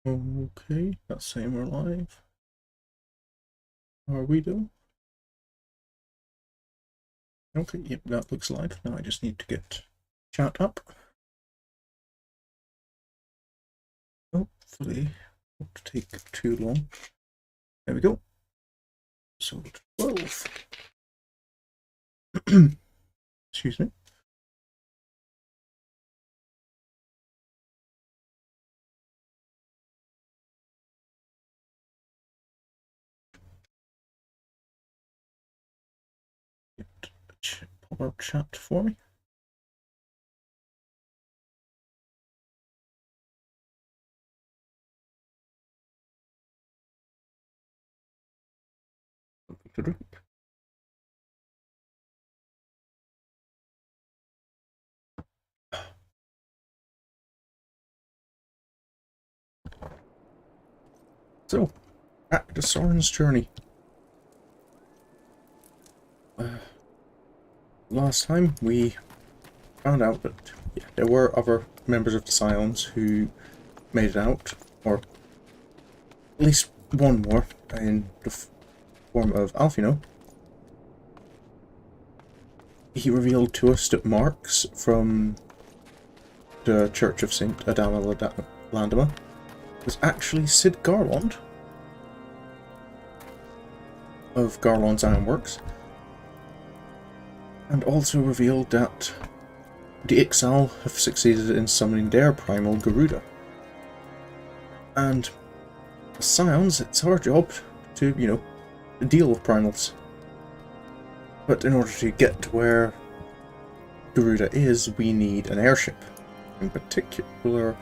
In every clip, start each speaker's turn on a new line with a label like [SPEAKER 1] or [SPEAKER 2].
[SPEAKER 1] Okay, that's saying we're live. How are we doing? Okay, yep, that looks live. Now I just need to get chat up. Hopefully, won't take too long. There we go. So 12. Excuse me. Pop up chat for me. So, back to Sorin's journey. Last time we found out that there were other members of the Scions who made it out, or at least one more, in the form of Alfino. He revealed to us that marks from the Church of St. Adama Landama was actually Sid Garland of Garland's Ironworks, and also revealed that the XIV have succeeded in summoning their primal Garuda. And as Scions, it's our job to, deal with primals. But in order to get to where Garuda is, we need an airship. In particular,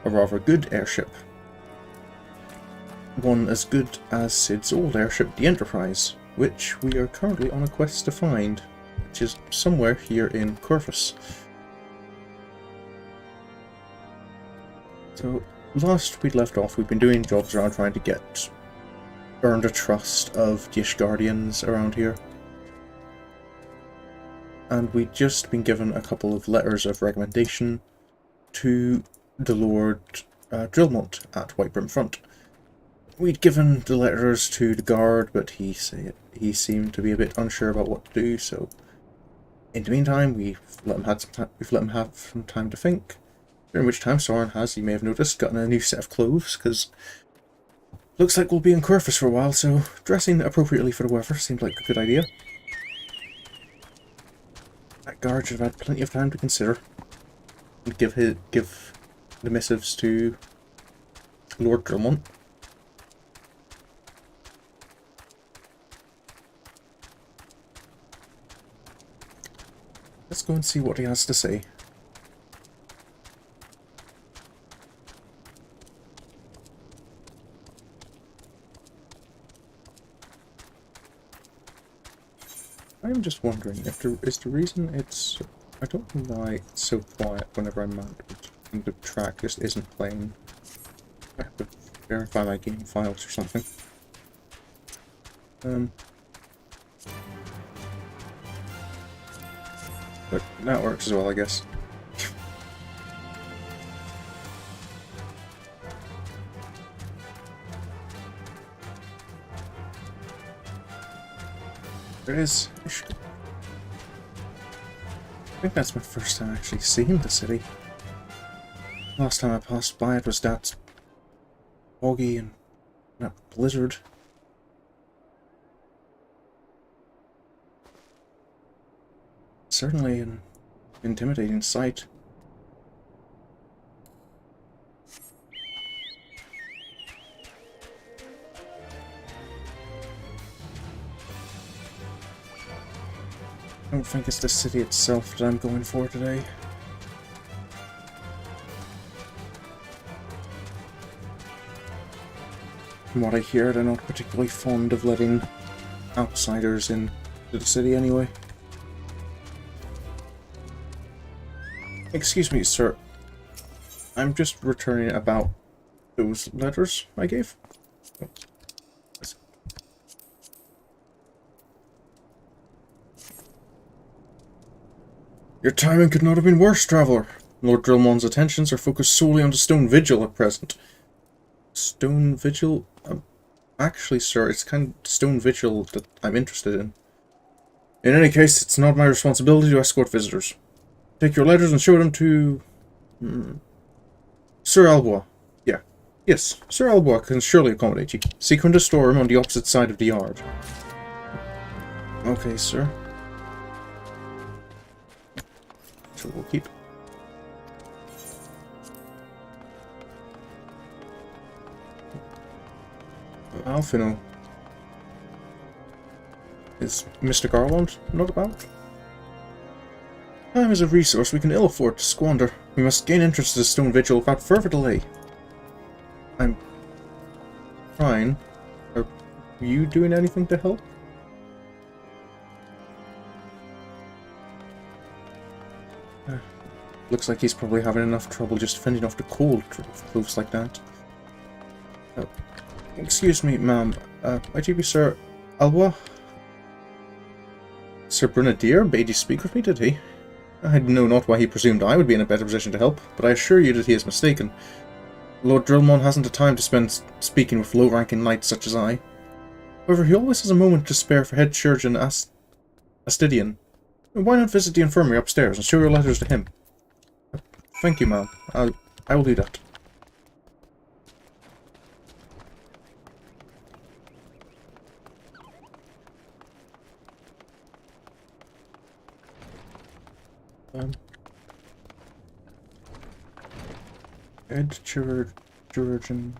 [SPEAKER 1] a rather good airship. One as good as Sid's old airship, the Enterprise, which we are currently on a quest to find, which is somewhere here in Coerthas. So, last we'd left off, we've been doing jobs around trying to earn the trust of the Guardians around here. And we'd just been given a couple of letters of recommendation to the Lord Drillmont at Whitebrim Front. We'd given the letters to the guard, but he seemed to be a bit unsure about what to do, so in the meantime we've let him have some time to think, during which time Sorin has, you may have noticed, gotten a new set of clothes, because looks like we'll be in Coerthas for a while, so dressing appropriately for the weather seemed like a good idea. That guard should have had plenty of time to consider and give the missives to Lord Drillmont. Let's go and see what he has to say. I'm just wondering if is the reason it's... I don't know why it's so quiet whenever I'm mounted and the track just isn't playing. I have to verify my game files or something. But that works as well, I guess. There it is. I think that's my first time actually seeing the city. Last time I passed by it was that foggy and that blizzard. Certainly an intimidating sight. I don't think it's the city itself that I'm going for today. From what I hear, they're not particularly fond of letting outsiders into the city anyway. Excuse me, sir. I'm just returning about those letters I gave. Oh. Your timing could not have been worse, traveller. Lord Drillmont's attentions are focused solely on the Stone Vigil at present. Stone Vigil? Actually, sir, it's kind of Stone Vigil that I'm interested in. In any case, it's not my responsibility to escort visitors. Take your letters and show them to... Sir Albois. Yeah. Yes, Sir Albois can surely accommodate you. Seek him to storeroom on the opposite side of the yard. Okay, sir. So we'll keep... Alfino. Is Mr. Garland not about? Time is a resource we can ill afford to squander. We must gain interest in the Stone Vigil without further delay. I'm fine. Are you doing anything to help? Looks like he's probably having enough trouble just fending off the cold with clothes like that. Excuse me, ma'am. Might you be Sir Albois? Sir Brunadier bade you speak with me, did he? I know not why he presumed I would be in a better position to help, but I assure you that he is mistaken. Lord Drillmon hasn't the time to spend speaking with low-ranking knights such as I. However, he always has a moment to spare for head surgeon Astidian. Why not visit the infirmary upstairs and show your letters to him? Thank you, ma'am. I will do that. Ed Georgian.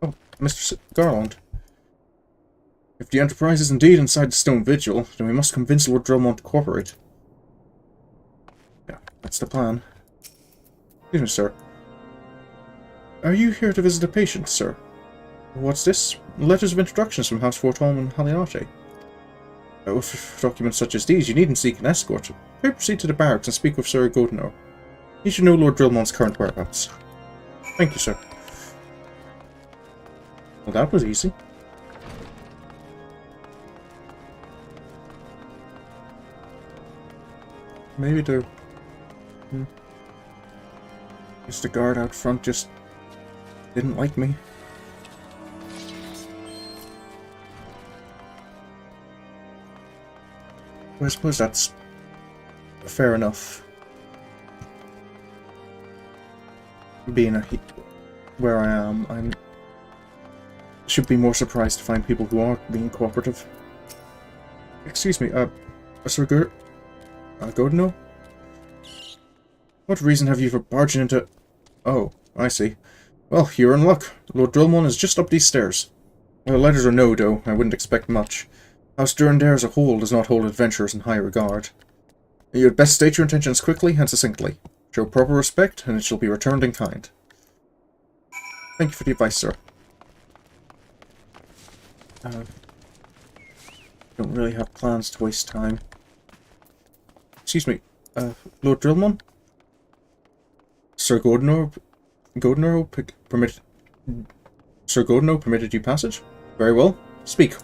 [SPEAKER 1] Oh, Mr. Garland. If the Enterprise is indeed inside the Stone Vigil, then we must convince Lord Drillmont to cooperate. Yeah, that's the plan. Excuse me, sir. Are you here to visit a patient, sir? What's this? Letters of introductions from House Fortolm and Haliarte. With documents such as these, you needn't seek an escort. Pray proceed to the barracks and speak with Sir Godinor. He should know Lord Drillmont's current whereabouts. Thank you, sir. Well, that was easy. Maybe the... Just the guard out front just didn't like me. Well, I suppose that's fair enough. Being where I am, I should be more surprised to find people who are being cooperative. Excuse me, Sir Godinor? What reason have you for barging into... Oh, I see. Well, you're in luck. Lord Drillmon is just up these stairs. Well, letters or no, though, I wouldn't expect much. House Durandare as a whole does not hold adventurers in high regard. You had best state your intentions quickly and succinctly. Show proper respect, and it shall be returned in kind. Thank you for the advice, sir. Don't really have plans to waste time. Excuse me, Lord Drillmon? Sir Godinor permitted you passage? Very well. Speak.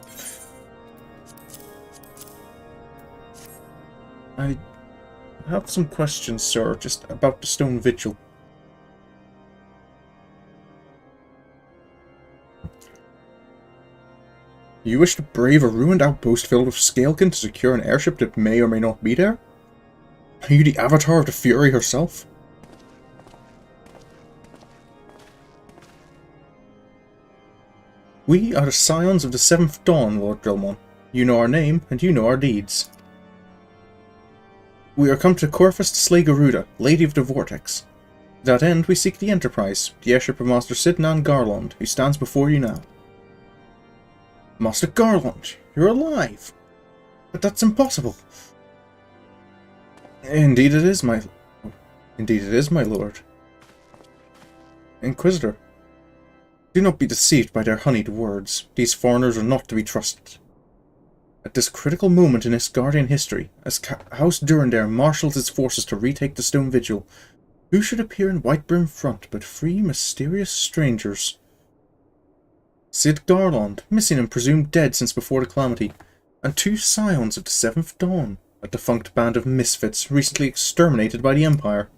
[SPEAKER 1] I have some questions, sir, just about the Stone Vigil. You wish to brave a ruined outpost filled with Scalekin to secure an airship that may or may not be there? Are you the avatar of the Fury herself? We are the Scions of the Seventh Dawn, Lord Drillmon. You know our name, and you know our deeds. We are come to Coerthas to slay Garuda, Lady of the Vortex. To that end, we seek the Enterprise, the airship of Master Sidnan Garland, who stands before you now. Master Garland, you're alive! But that's impossible! Indeed it is, my lord. Inquisitor, do not be deceived by their honeyed words. These foreigners are not to be trusted. At this critical moment in Asgardian history, as House Durandare marshals its forces to retake the Stone Vigil, who should appear in Whitebrim front but three mysterious strangers? Sid Garland, missing and presumed dead since before the Calamity, and two Scions of the Seventh Dawn, a defunct band of misfits recently exterminated by the Empire.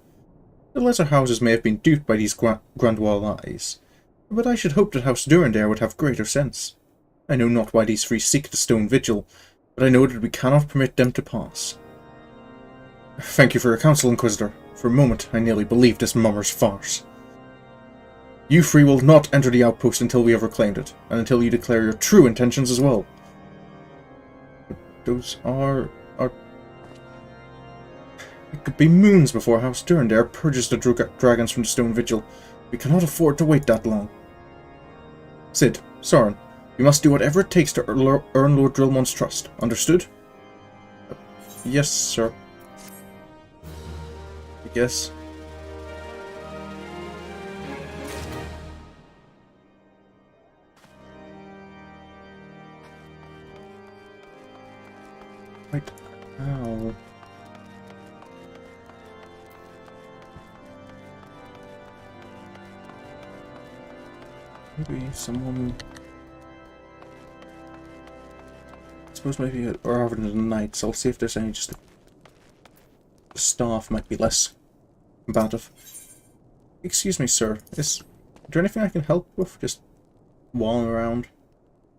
[SPEAKER 1] The lesser houses may have been duped by these Grandois lies, But I should hope that House Durandare would have greater sense. I know not why these three seek the stone vigil, but I know that we cannot permit them to pass. Thank you for your counsel, Inquisitor. For a moment, I nearly believed this mummer's farce. You three will not enter the outpost until we have reclaimed it, and until you declare your true intentions as well. But those are... It could be moons before House Durandare purges the dragons from the stone vigil. We cannot afford to wait that long. Cid, Sorin, we must do whatever it takes to earn Lord Drillmont's trust. Understood? Yes, sir. I guess. Right. Ow. Maybe someone... I suppose maybe rather than the knights, I'll see if there's any just... The staff might be less combative. Excuse me, sir. Is there anything I can help with? Just walling around?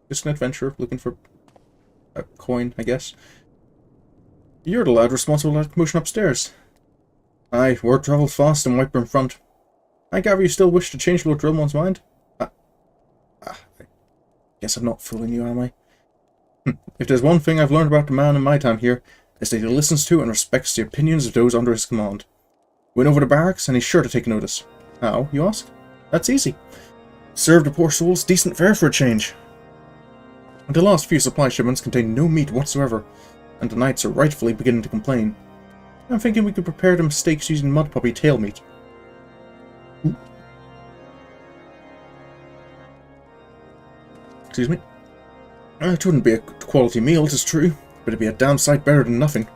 [SPEAKER 1] Just an adventurer looking for a coin, I guess. You're the lad responsible for that commotion upstairs. Aye, word travels fast in Whitebrim Front. I gather you still wish to change Lord Drillmont's mind? I guess I'm not fooling you, am I? If there's one thing I've learned about the man in my time here, it's that he listens to and respects the opinions of those under his command. Went over to barracks, and he's sure to take notice. How, you ask? That's easy. Serve the poor souls decent fare for a change. The last few supply shipments contain no meat whatsoever, and the knights are rightfully beginning to complain. I'm thinking we could prepare them steaks using mud puppy tail meat. Ooh. Excuse me. It wouldn't be a quality meal, 'tis true, but it'd be a damn sight better than nothing.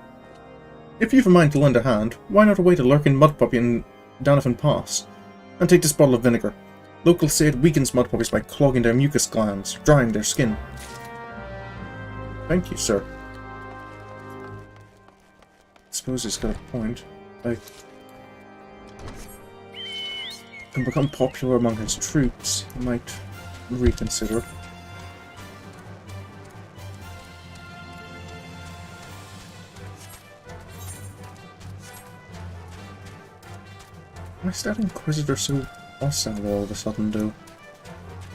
[SPEAKER 1] If you've a mind to lend a hand, why not await a lurking mud puppy in Danafin Pass? And take this bottle of vinegar. Locals say it weakens mud puppies by clogging their mucus glands, drying their skin. Thank you, sir. I suppose he's got a point. I can become popular among his troops. He might reconsider. Why is that Inquisitor so hostile all of a sudden, though?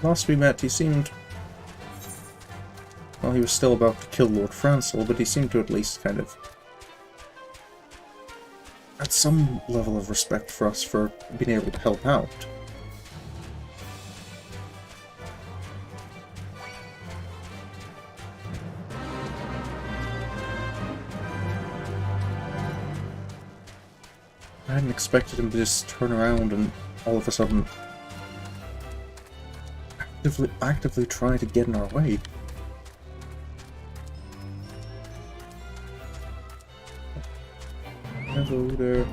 [SPEAKER 1] Last we met, he seemed... Well, he was still about to kill Lord Francel, but he seemed to at least kind of... had some level of respect for us for being able to help out. I hadn't expected him to just turn around and all of a sudden actively try to get in our way. Hello there.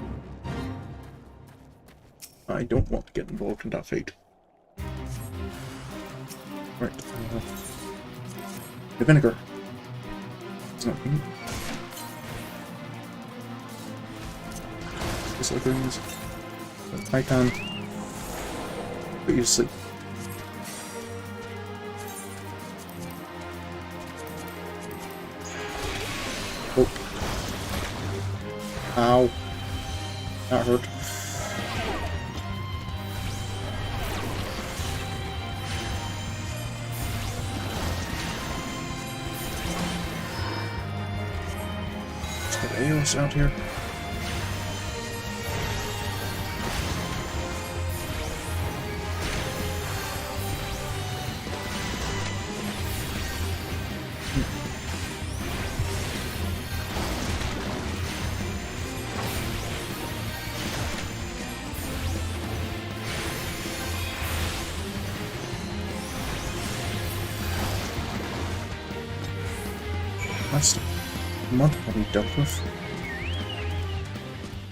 [SPEAKER 1] I don't want to get involved in that fate. Right. The vinegar. It's not me. This other things. I can put you to sleep. Oh. Ow. That hurt. Let's get Eos out here. That's the mud probably dealt with.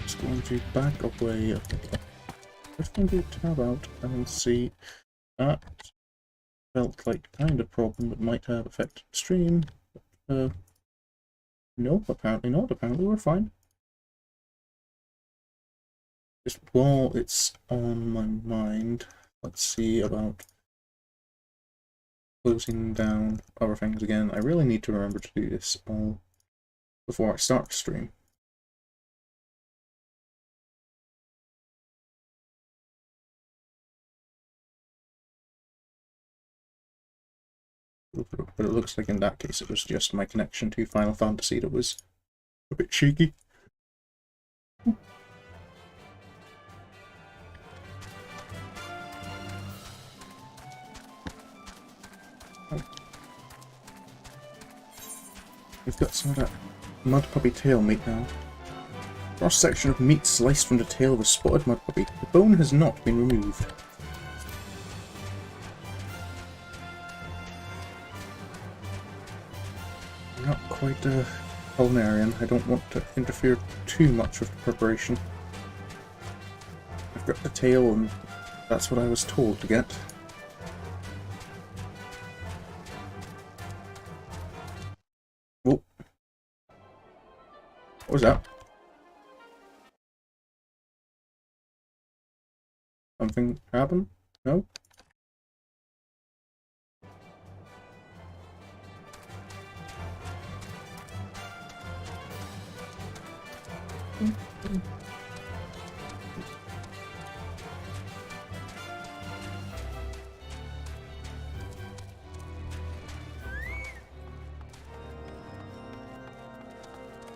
[SPEAKER 1] Just going to back away. Just going to tab out and see. That felt like kind of problem that might have affected the stream. Nope, apparently not. Apparently we're fine. Just while it's on my mind, Let's see about closing down other things again. I really need to remember to do this all before I start the stream. But it looks like in that case it was just my connection to Final Fantasy that was a bit shaky. We've got some of that mud puppy tail meat now. Cross section of meat sliced from the tail of a spotted mud puppy. The bone has not been removed. I'm not quite a culinarian. I don't want to interfere too much with the preparation. I've got the tail and that's what I was told to get. Whoa. What was that? Something happened? No?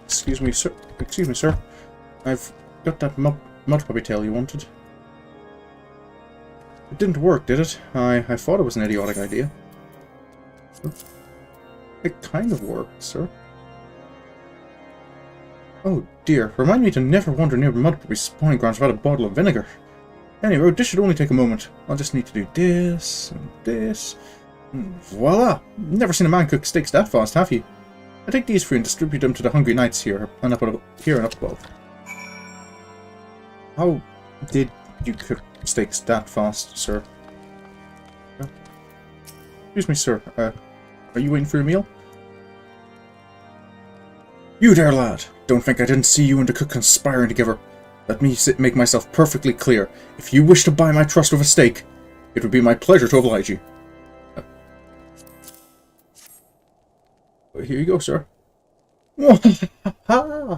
[SPEAKER 1] Excuse me, sir. Excuse me, sir. I've got that mud puppy tail you wanted. It didn't work, did it? I thought it was an idiotic idea. It kind of worked, sir. Oh dear, remind me to never wander near mud puppy spawning grounds without a bottle of vinegar. Anyway, this should only take a moment. I'll just need to do this, and this, and voila! Never seen a man cook steaks that fast, have you? I take these for you and distribute them to the hungry knights here and up above. How did you cook steaks that fast, sir? Excuse me, sir. Are you waiting for your meal? You there, lad! Don't think I didn't see you and the cook conspiring together. Let me make myself perfectly clear. If you wish to buy my trust with a steak, it would be my pleasure to oblige you. Here you go, sir.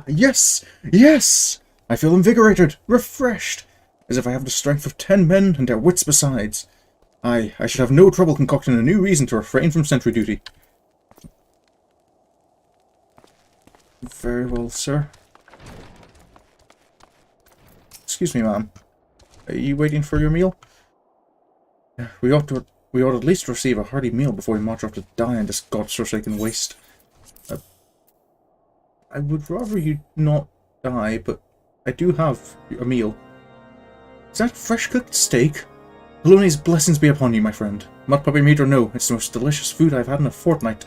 [SPEAKER 1] Yes! Yes! I feel invigorated, refreshed, as if I have the strength of 10 men and their wits besides. I should have no trouble concocting a new reason to refrain from sentry duty. Very well, sir. Excuse me, ma'am. Are you waiting for your meal? We ought at least receive a hearty meal before we march off to die in this godforsaken waste. I would rather you not die, but I do have a meal. Is that fresh-cooked steak? Baloney's blessings be upon you, my friend. Mud puppy meat or no, it's the most delicious food I've had in a fortnight.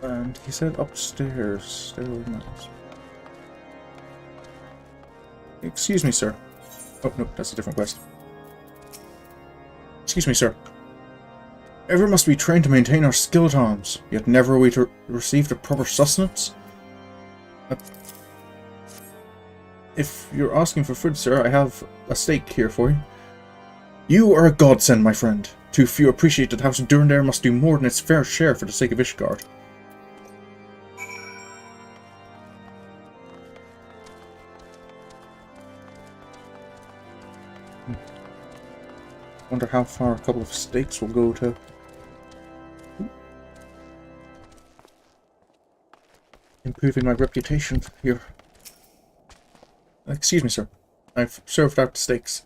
[SPEAKER 1] And he said upstairs. Excuse me, sir. Oh, no, that's a different quest. Excuse me, sir. Ever must be trained to maintain our skill at arms, yet never are we to receive the proper sustenance? If you're asking for food, sir, I have a steak here for you. You are a godsend, my friend. Too few appreciate that House Durandare must do more than its fair share for the sake of Ishgard. Wonder how far a couple of steaks will go to. Improving my reputation here. Excuse me, sir. I've served out the steaks.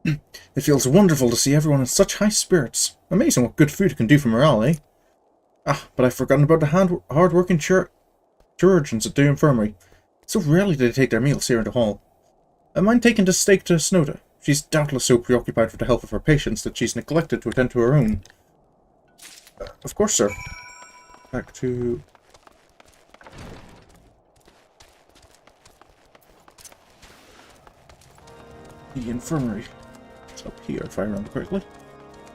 [SPEAKER 1] It feels wonderful to see everyone in such high spirits. Amazing what good food can do for morale, eh? Ah, but I've forgotten about the hard-working chirurgeons at the infirmary. So rarely do they take their meals here in the hall. I mind taking the steak to Snowda. She's doubtless so preoccupied with the health of her patients that she's neglected to attend to her own. Of course, sir. Back to... the infirmary. It's up here, if I remember correctly.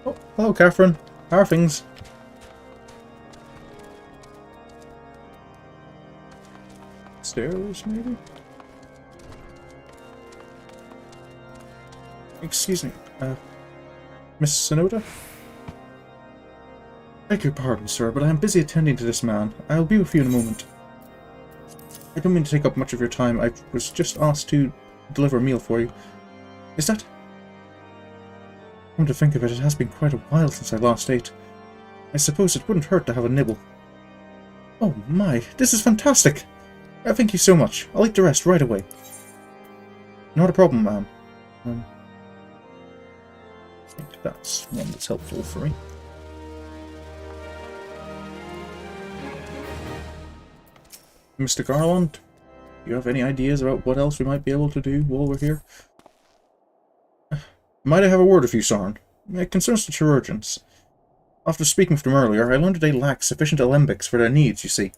[SPEAKER 1] Oh, hello, Catherine. How are things? Stairs, maybe? Excuse me, Miss Sonoda? Beg your pardon, sir, but I am busy attending to this man. I'll be with you in a moment. I don't mean to take up much of your time. I was just asked to deliver a meal for you. Is that... Come to think of it, it has been quite a while since I last ate. I suppose it wouldn't hurt to have a nibble. Oh my, this is fantastic! Thank you so much. I'll eat the rest right away. Not a problem, ma'am. I think that's one that's helpful for me. Mr. Garland, do you have any ideas about what else we might be able to do while we're here? Might I have a word with you, Sorin? It concerns the chirurgeons. After speaking with them earlier, I learned that they lack sufficient alembics for their needs, you see.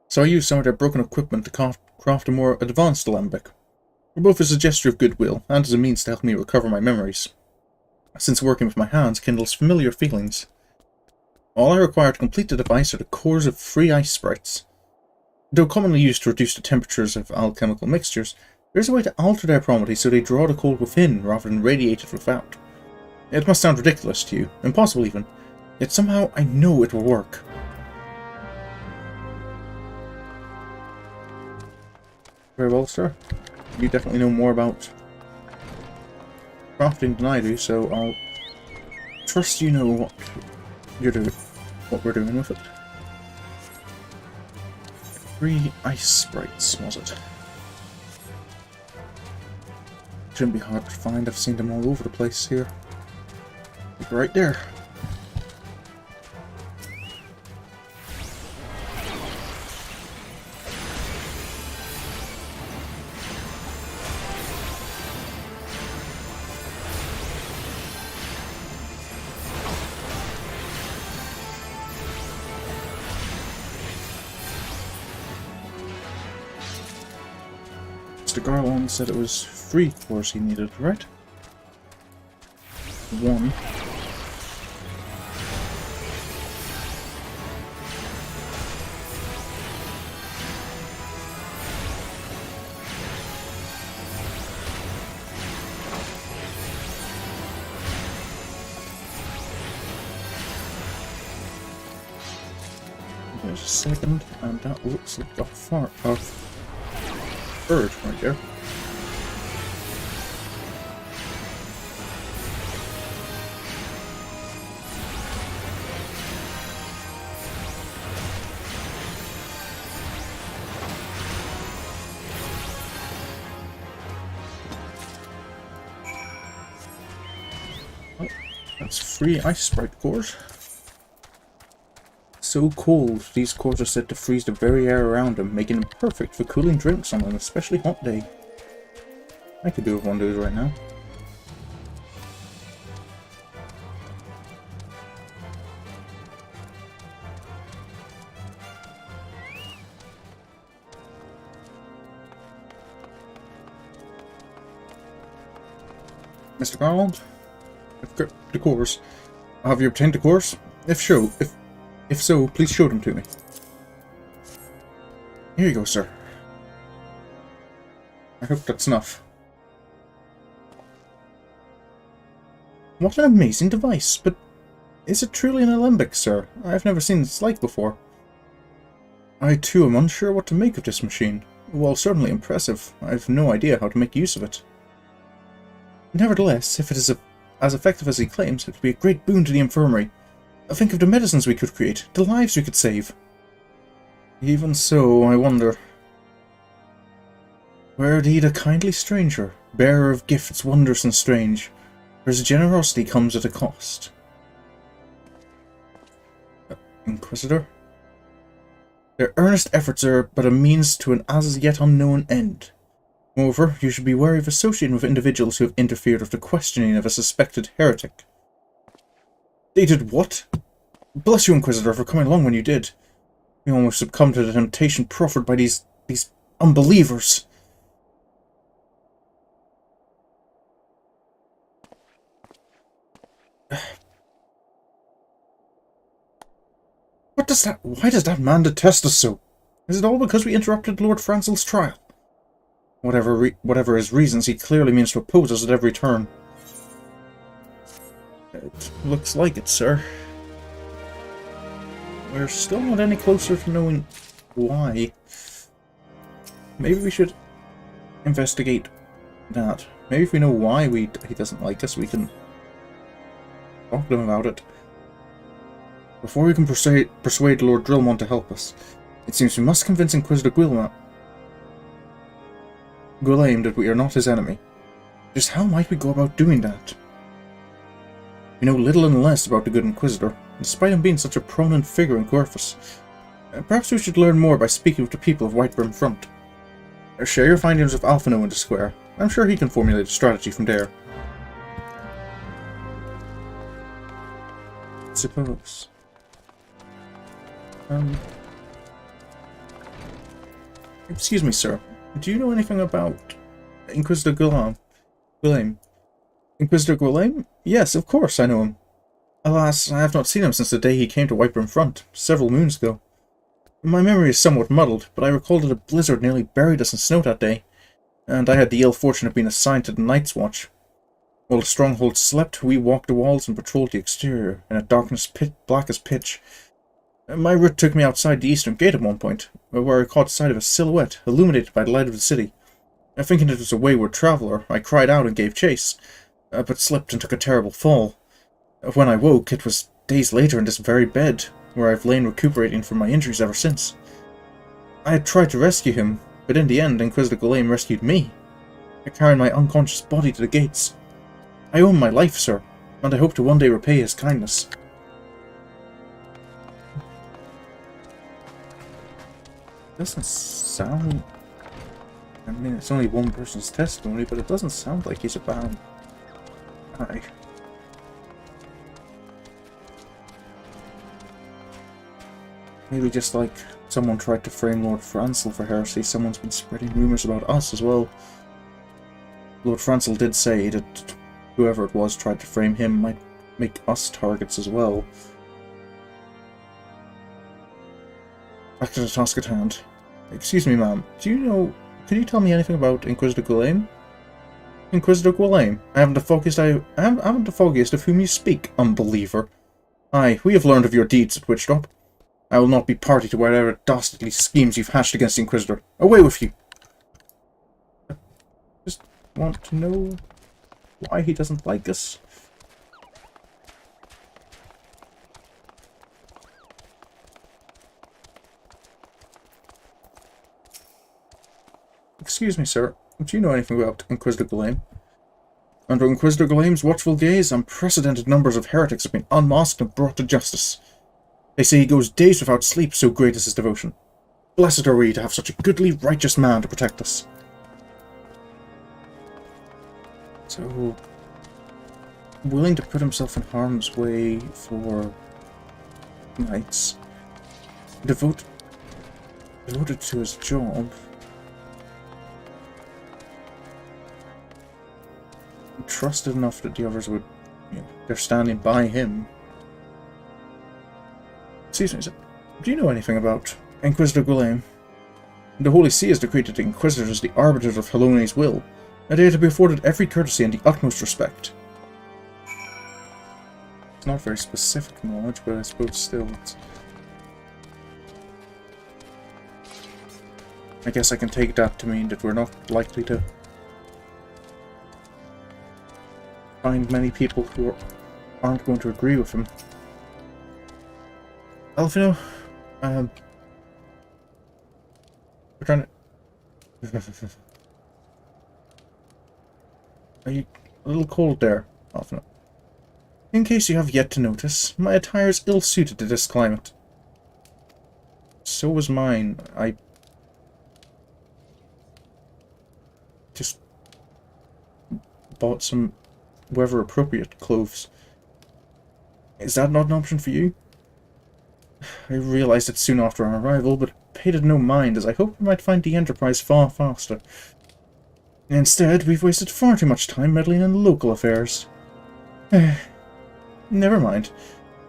[SPEAKER 1] So I used some of their broken equipment to craft a more advanced alembic, both as a gesture of goodwill and as a means to help me recover my memories, since working with my hands kindles familiar feelings. All I require to complete the device are the cores of free ice sprites. Though commonly used to reduce the temperatures of alchemical mixtures, there is a way to alter their properties so they draw the cold within rather than radiate it without. It must sound ridiculous to you, impossible even, yet somehow I know it will work. Very well, sir. You definitely know more about crafting than I do, so I'll trust you know what you're doing, what we're doing with it. 3 ice sprites, was it? Shouldn't be hard to find. I've seen them all over the place here. Right there. Mr. Garland said it was 3 cores he needed, right? 1. There's a second, and that looks like a third right there. Oh, that's 3 ice sprite cores. So cold, these cores are said to freeze the very air around them, making them perfect for cooling drinks on an especially hot day. I could do with one of those right now. Mr. Garland? I've got the cores. Have you obtained the cores? If so, please show them to me. Here you go, sir. I hope that's enough. What an amazing device, but is it truly an alembic, sir? I've never seen its like before. I too am unsure what to make of this machine. While certainly impressive, I've no idea how to make use of it. Nevertheless, if it is as effective as he claims, it would be a great boon to the infirmary. Think of the medicines we could create, the lives we could save. Even so, I wonder... Were indeed a kindly stranger, bearer of gifts wondrous and strange, for his generosity comes at a cost. Inquisitor? Their earnest efforts are but a means to an as yet unknown end. Moreover, you should be wary of associating with individuals who have interfered with the questioning of a suspected heretic. They did what? Bless you, Inquisitor, for coming along when you did. We almost succumbed to the temptation proffered by these unbelievers. Why does that man detest us so? Is it all because we interrupted Lord Francel's trial? Whatever his reasons, he clearly means to oppose us at every turn. It looks like it, sir. We're still not any closer to knowing why. Maybe we should investigate that. Maybe if we know why he doesn't like us, we can talk to him about it. Before we can persuade Lord Drillmont to help us, it seems we must convince Inquisitor Guilherme that we are not his enemy. Just how might we go about doing that? We know little and less about the good Inquisitor, despite him being such a prominent figure in Coerthas. Perhaps we should learn more by speaking with the people of Whitebrim Front. Share your findings with Alphino in the square. I'm sure he can formulate a strategy from there. I suppose. Excuse me, sir. Do you know anything about Inquisitor Guilherme? Inquisitor Guilherme? Yes, of course I know him. Alas, I have not seen him since the day he came to Whitebrim Front, several moons ago. My memory is somewhat muddled, but I recall that a blizzard nearly buried us in snow that day, and I had the ill fortune of being assigned to the Night's Watch. While the stronghold slept, we walked the walls and patrolled the exterior, in a darkness black as pitch. My route took me outside the eastern gate at one point, where I caught sight of a silhouette, illuminated by the light of the city. Thinking it was a wayward traveller, I cried out and gave chase, but slipped and took a terrible fall. When I woke, it was days later in this very bed, where I've lain recuperating from my injuries ever since. I had tried to rescue him, but in the end Inquisitor Guilherme rescued me. I carried my unconscious body to the gates. I owe him my life, sir, and I hope to one day repay his kindness. Doesn't sound... I mean, it's only one person's testimony, but it doesn't sound like he's a bad guy. Maybe just like someone tried to frame Lord Francel for heresy, someone's been spreading rumours about us as well. Lord Francel did say that whoever it was tried to frame him might make us targets as well. Back to the task at hand. Excuse me, ma'am. Can you tell me anything about Inquisitor Guilherme? Inquisitor Guilherme? I haven't the foggiest of whom you speak, unbeliever. Aye, we have learned of your deeds at Witchtop. I will not be party to whatever dastardly schemes you've hatched against the Inquisitor. Away with you! I just want to know why he doesn't like us. Excuse me, sir. Do you know anything about Inquisitor Guilherme? Under Inquisitor Guilherme's watchful gaze, unprecedented numbers of heretics have been unmasked and brought to justice. They say he goes days without sleep, so great is his devotion. Blessed are we to have such a goodly, righteous man to protect us. So, willing to put himself in harm's way for knights, devoted to his job. Trusted enough that the others would, they're standing by him. Excuse me, sir. Do you know anything about Inquisitor Guilherme? The Holy See has decreed that the Inquisitors as the arbiters of Helone's will, and they are to be afforded every courtesy and the utmost respect. It's not very specific knowledge, but I suppose still it's... I guess I can take that to mean that we're not likely to find many people who aren't going to agree with him. Alphino, we're trying to... Are you a little cold there, Alphino? In case you have yet to notice, my attire is ill-suited to this climate. So was mine. I just bought some weather-appropriate clothes. Is that not an option for you? I realized it soon after our arrival, but paid it no mind, as I hoped we might find the Enterprise far faster. Instead, we've wasted far too much time meddling in local affairs. Never mind.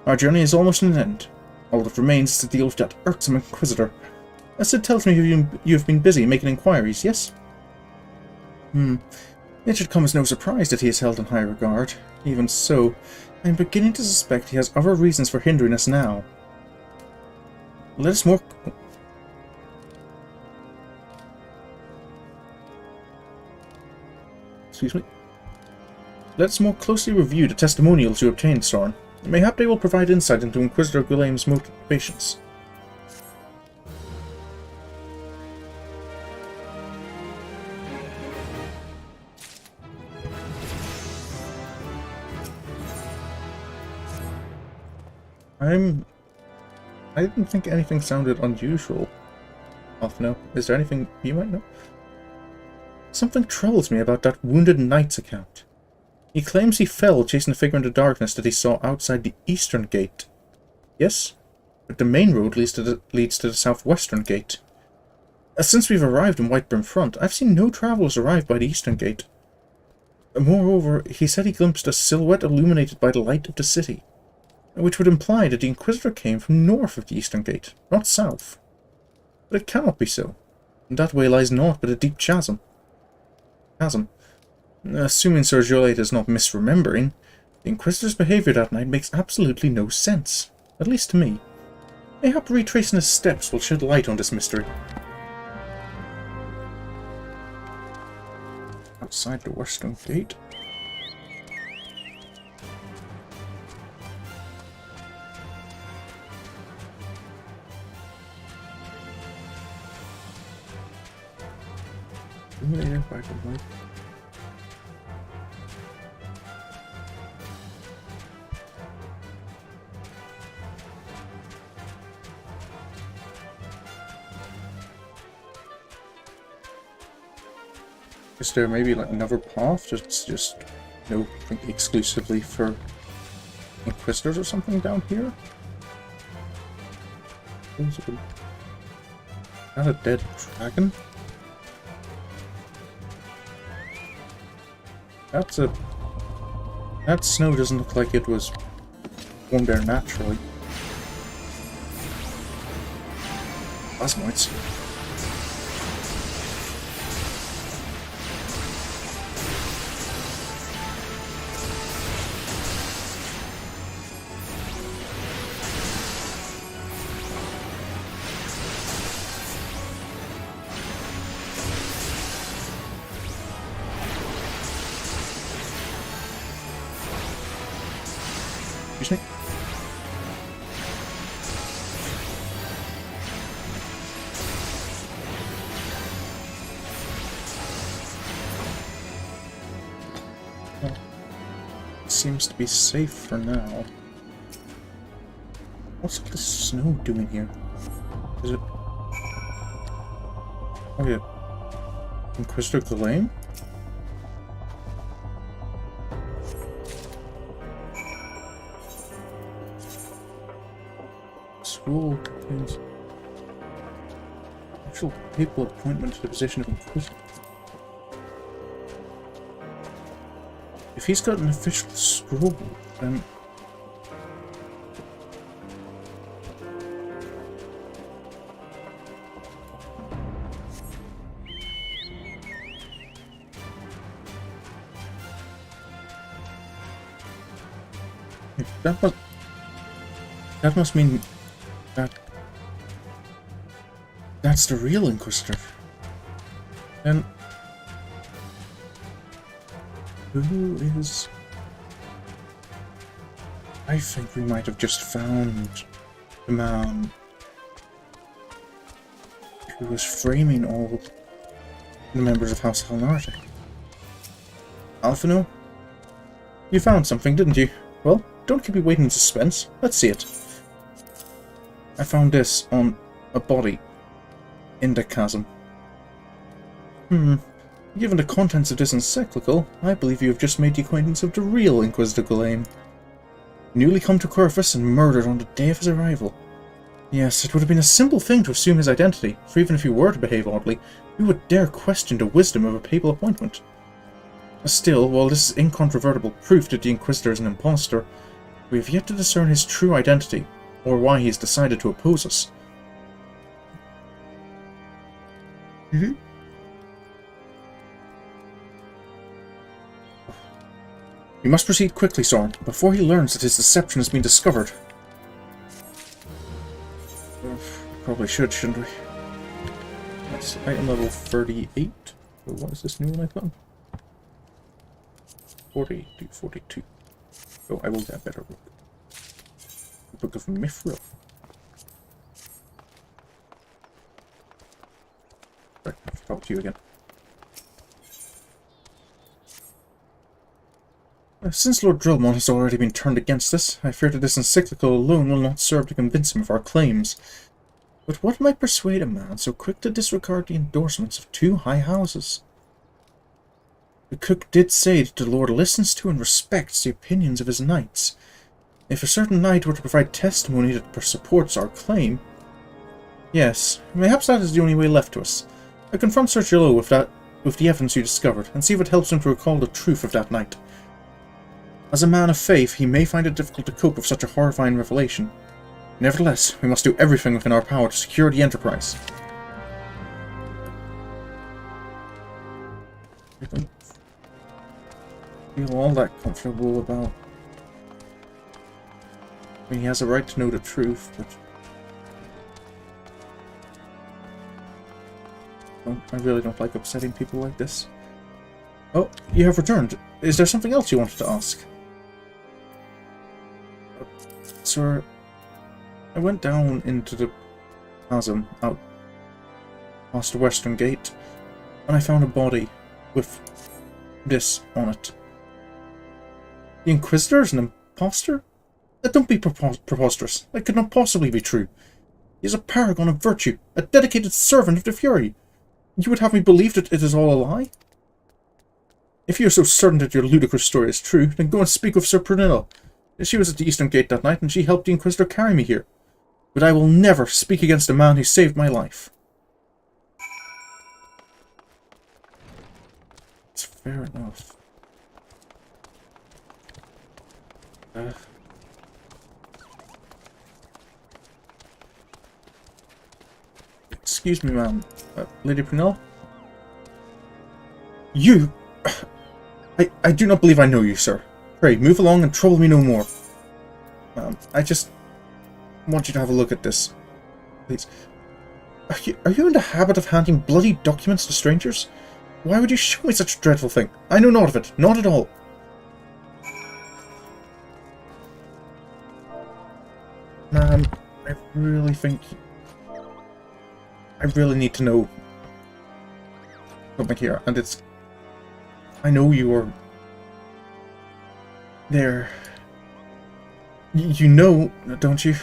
[SPEAKER 1] Our journey is almost at an end. All that remains is to deal with that irksome Inquisitor. Sid tells me you've been busy making inquiries, yes? It should come as no surprise that he is held in high regard. Even so, I am beginning to suspect he has other reasons for hindering us now. Let us more... Excuse me. Let's more closely review the testimonials you obtained, Sorin. Mayhap they will provide insight into Inquisitor Gulaim's motivations. I didn't think anything sounded unusual. No. Is there anything you might know? Something troubles me about that Wounded Knight's account. He claims he fell chasing a figure in the darkness that he saw outside the eastern gate. Yes, but the main road leads to the southwestern gate. Since we've arrived in Whitebrim Front, I've seen no travellers arrive by the eastern gate. Moreover, he said he glimpsed a silhouette illuminated by the light of the city, which would imply that the Inquisitor came from north of the eastern gate, not south. But it cannot be so. That way lies naught but a deep chasm. Assuming Sir Jolate is not misremembering, the Inquisitor's behaviour that night makes absolutely no sense, at least to me. Mayhap retracing his steps will shed light on this mystery. Outside the western gate. Illuminated by the light. Is there maybe like another path that's just exclusively for Inquisitors or something down here? Is that a dead dragon? That snow doesn't look like it was formed there naturally. Plasmoids. Excuse me? Well, it seems to be safe for now. What's all this snow doing here? Is it... Oh yeah. Inquisitor Gulaim? Scroll contains actual papal appointment to the position of Inquisitor. If he's got an official scroll, then... That must mean that's the real Inquisitor. And who is... I think we might have just found the man who was framing all the members of House Halnardi. Alphino? You found something, didn't you? Well, don't keep me waiting in suspense. Let's see it. I found this on a body in the chasm. Given the contents of this encyclical, I believe you have just made the acquaintance of the real Inquisitor Gulaim. Newly come to Coerthas and murdered on the day of his arrival. Yes, it would have been a simple thing to assume his identity, for even if he were to behave oddly, who would dare question the wisdom of a papal appointment? Still, while this is incontrovertible proof that the Inquisitor is an impostor, we have yet to discern his true identity, or why he has decided to oppose us. Mm-hmm. We must proceed quickly, Sorin, before he learns that his deception has been discovered. Probably shouldn't we? That's item level 38. So what is this new one I put on? 42, 42. Oh, I will get a better book. The Book of Mithril. Right, I have to talk to you again. Since Lord Drillmont has already been turned against us, I fear that this encyclical alone will not serve to convince him of our claims. But what might persuade a man so quick to disregard the endorsements of two high houses? The cook did say that the Lord listens to and respects the opinions of his knights. If a certain knight were to provide testimony that supports our claim... Yes, perhaps that is the only way left to us. I confront Sir Gillo with the evidence you discovered, and see if it helps him to recall the truth of that night. As a man of faith, he may find it difficult to cope with such a horrifying revelation. Nevertheless, we must do everything within our power to secure the Enterprise. I don't feel all that comfortable about... I mean, he has a right to know the truth, but... I really don't like upsetting people like this. Oh, you have returned. Is there something else you wanted to ask? Sir, I went down into the chasm out past the western gate, and I found a body with this on it. The Inquisitor is an impostor? Don't be preposterous. That could not possibly be true. He is a paragon of virtue, a dedicated servant of the Fury. You would have me believe that it is all a lie? If you are so certain that your ludicrous story is true, then go and speak with Sir Prunella. She was at the Eastern Gate that night, and she helped the Inquisitor carry me here. But I will never speak against a man who saved my life. It's fair enough. Excuse me, ma'am. Lady Prunella? You... I do not believe I know you, sir. Pray, move along and trouble me no more. I just want you to have a look at this. Please. Are you in the habit of handing bloody documents to strangers? Why would you show me such a dreadful thing? I know naught of it. Not at all. Ma'am, I really think... I really need to know something here, and it's... I know you are... there. You know, don't you?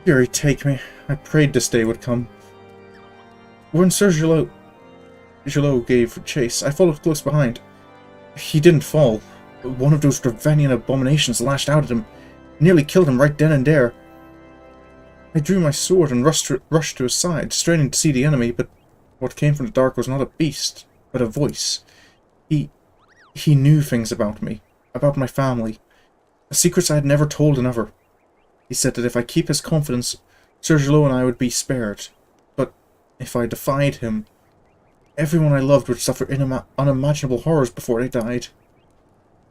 [SPEAKER 1] Fury, take me. I prayed this day would come. When Sir Gillo gave chase, I followed close behind. He didn't fall. One of those Dravenian abominations lashed out at him, nearly killed him right then and there. I drew my sword and rushed to his side, straining to see the enemy, but what came from the dark was not a beast, but a voice. He knew things about me, about my family, secrets I had never told another. He said that if I keep his confidence, Sir Gillo and I would be spared, but if I defied him, everyone I loved would suffer unimaginable horrors before they died.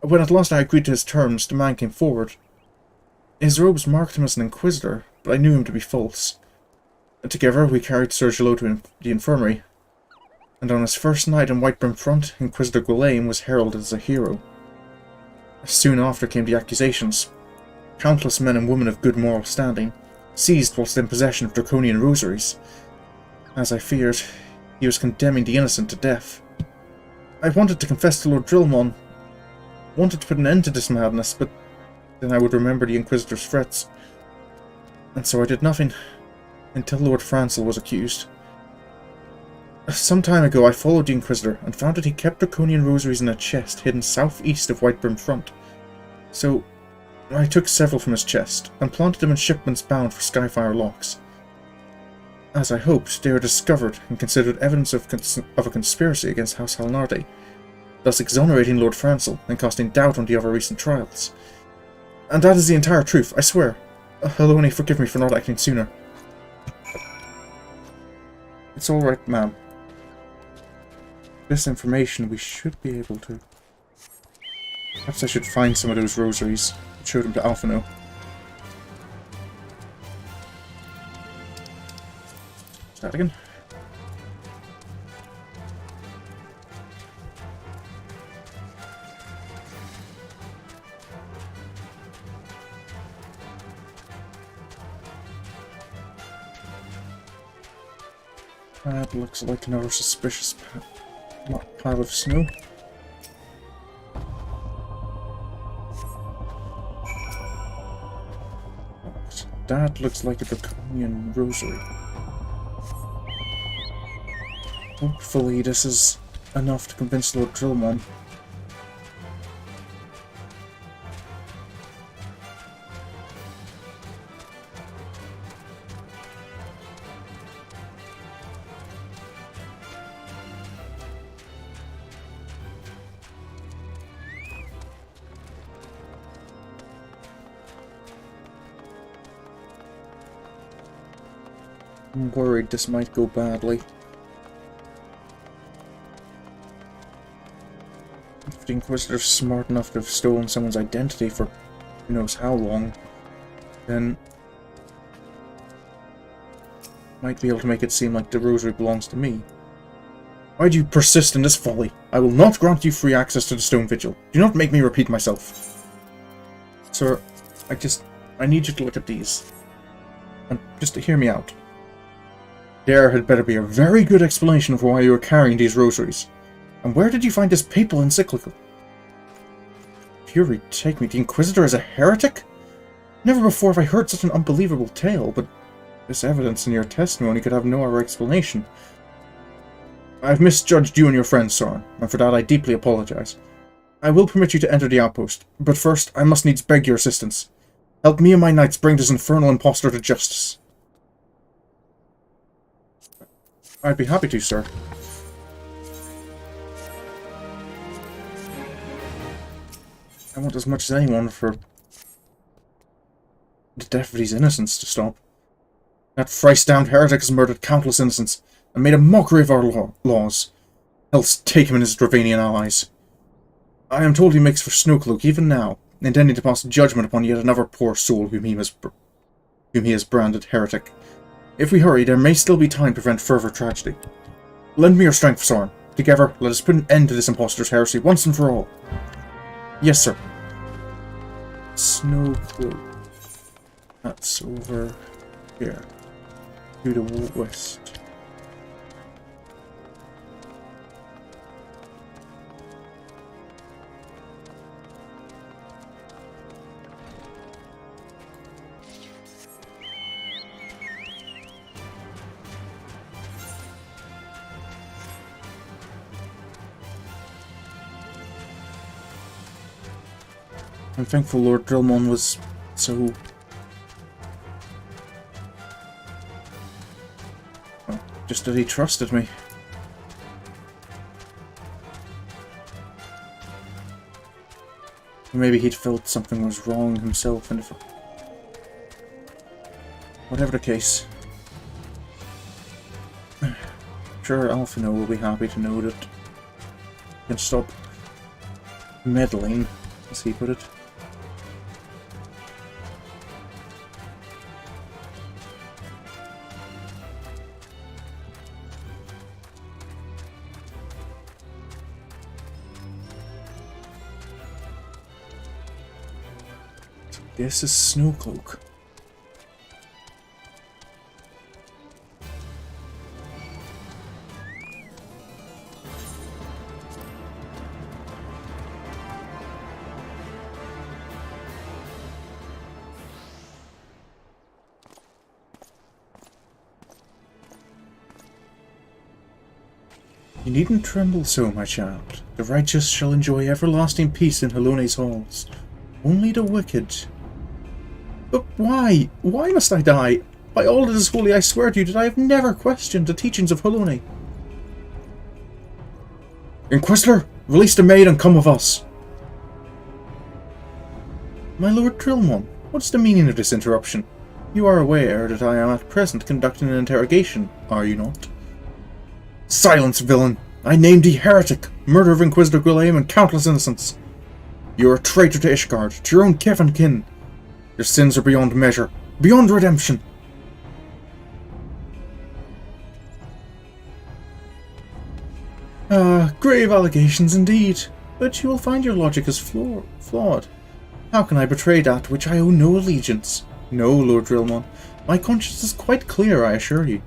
[SPEAKER 1] When at last I agreed to his terms, the man came forward. His robes marked him as an Inquisitor, but I knew him to be false. Together we carried Sir Gillo to the infirmary, and on his first night in Whitebrim Front, Inquisitor Guillaume was heralded as a hero. Soon after came the accusations. Countless men and women of good moral standing, seized whilst in possession of draconian rosaries. As I feared, he was condemning the innocent to death. I wanted to confess to Lord Drillmont, wanted to put an end to this madness, but then I would remember the Inquisitor's threats. And so I did nothing, until Lord Francel was accused. Some time ago I followed the Inquisitor, and found that he kept draconian rosaries in a chest hidden southeast of Whitebrim Front. So I took several from his chest, and planted them in shipments bound for Skyfire locks. As I hoped, they were discovered and considered evidence of a conspiracy against House Halnardi, thus exonerating Lord Francel and casting doubt on the other recent trials. And that is the entire truth, I swear. Heloni, forgive me for not acting sooner. It's all right, ma'am. this information, we should be able to. Perhaps I should find some of those rosaries and show them to Alphino. Start again. That looks like another suspicious pile of snow. That looks like a draconian rosary. Hopefully this is enough to convince Lord Drillmon. I'm worried this might go badly. If the Inquisitor's smart enough to have stolen someone's identity for who knows how long, then might be able to make it seem like the rosary belongs to me. Why do you persist in this folly? I will not grant you free access to the Stone Vigil. Do not make me repeat myself. Sir, I need you to look at these. And just to hear me out. There had better be a very good explanation for why you were carrying these rosaries. And where did you find this papal encyclical? Fury take me, the Inquisitor is a heretic? Never before have I heard such an unbelievable tale, but this evidence in your testimony could have no other explanation. I have misjudged you and your friend, Sorin, and for that I deeply apologize. I will permit you to enter the outpost, but first I must needs beg your assistance. Help me and my knights bring this infernal impostor to justice. I'd be happy to, sir. I want as much as anyone for the death of these innocents to stop. That thrice-damned heretic has murdered countless innocents and made a mockery of our laws. Else take him and his Dravanian allies. I am told he makes for Snowcloak even now, intending to pass judgment upon yet another poor soul whom he has branded heretic. If we hurry, there may still be time to prevent further tragedy. Lend me your strength, Sorin. Together, let us put an end to this impostor's heresy once and for all. Yes, sir. Snowcloak. That's over here. To the west. I'm thankful Lord Drillmon was so... well, just that he trusted me. Or maybe he'd felt something was wrong himself, and if... whatever the case. I'm sure Alphino will be happy to know that he can stop meddling, as he put it. This is Snowcloak. You needn't tremble so, my child. The righteous shall enjoy everlasting peace in Helone's halls. Only the wicked... But why? Why must I die? By all that is holy, I swear to you that I have never questioned the teachings of Helone. Inquisitor, release the maid and come with us. My Lord Drillmon, what's the meaning of this interruption? You are aware that I am at present conducting an interrogation, are you not? Silence, villain! I name thee heretic, murderer of Inquisitor Guillaume and countless innocents. You are a traitor to Ishgard, to your own kith and kin. Your sins are beyond measure, beyond redemption. Grave allegations indeed, but you will find your logic is flawed. How can I betray that which I owe no allegiance? No, Lord Drillmon, my conscience is quite clear, I assure you.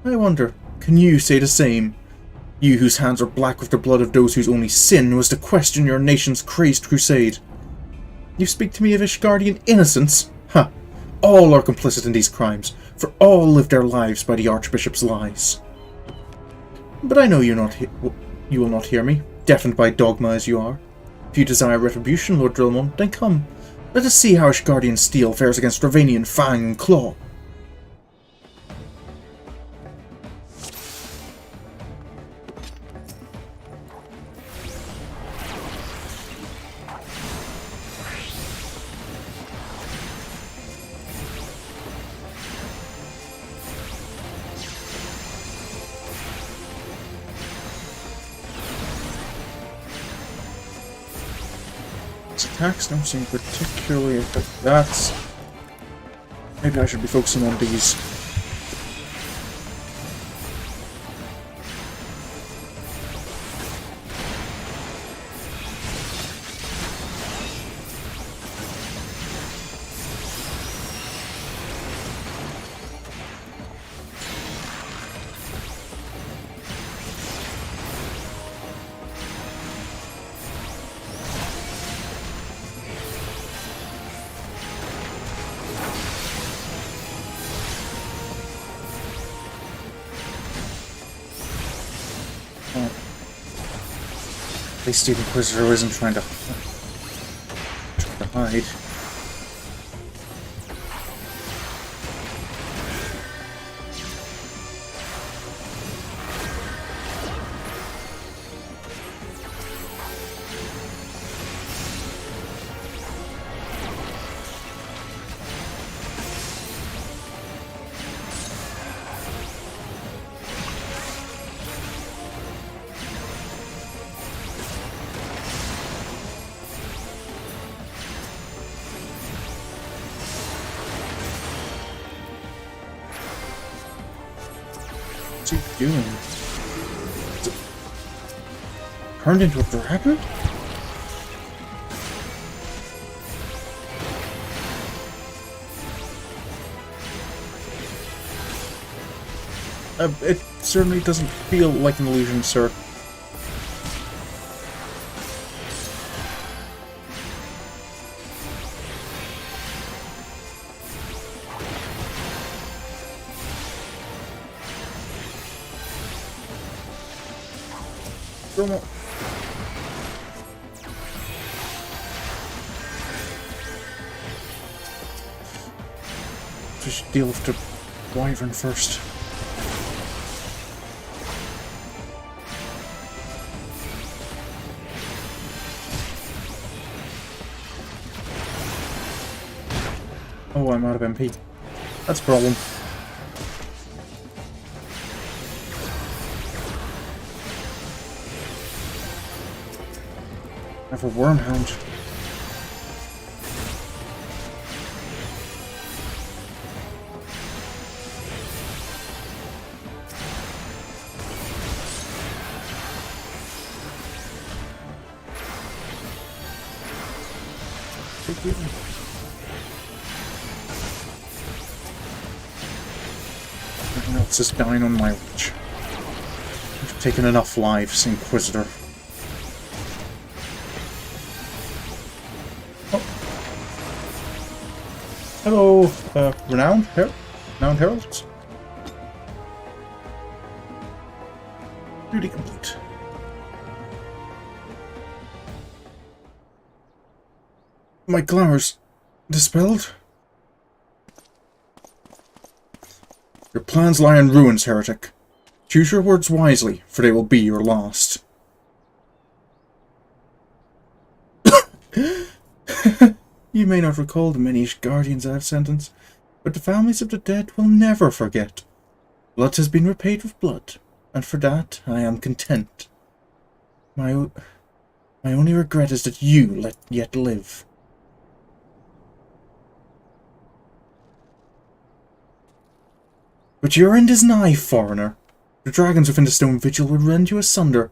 [SPEAKER 1] I wonder, can you say the same? You whose hands are black with the blood of those whose only sin was to question your nation's crazed crusade. You speak to me of Ishgardian innocence? Ha! All are complicit in these crimes, for all live their lives by the Archbishop's lies. But I know you will not hear me, deafened by dogma as you are. If you desire retribution, Lord Drillmon, then come. Let us see how Ishgardian steel fares against Ravanian fang and claw. Attacks don't seem particularly effective. That's... Maybe I should be focusing on these. At least the Inquisitor isn't trying to hide. What's he doing? Is it turned into a dragon? It certainly doesn't feel like an illusion, sir. Just deal with the wyvern first. Oh, I'm out of MP. That's a problem. I have a wormhound. Everything else is dying on my watch. I've taken enough lives, Inquisitor. Oh. Hello, Renowned Heralds? Duty complete. My glamour's dispelled? Your plans lie in ruins, heretic. Choose your words wisely, for they will be your last. You may not recall the many guardians I have sentenced, but the families of the dead will never forget. Blood has been repaid with blood, and for that I am content. My only regret is that you yet live. But your end is nigh, foreigner. The dragons within the stone vigil will rend you asunder,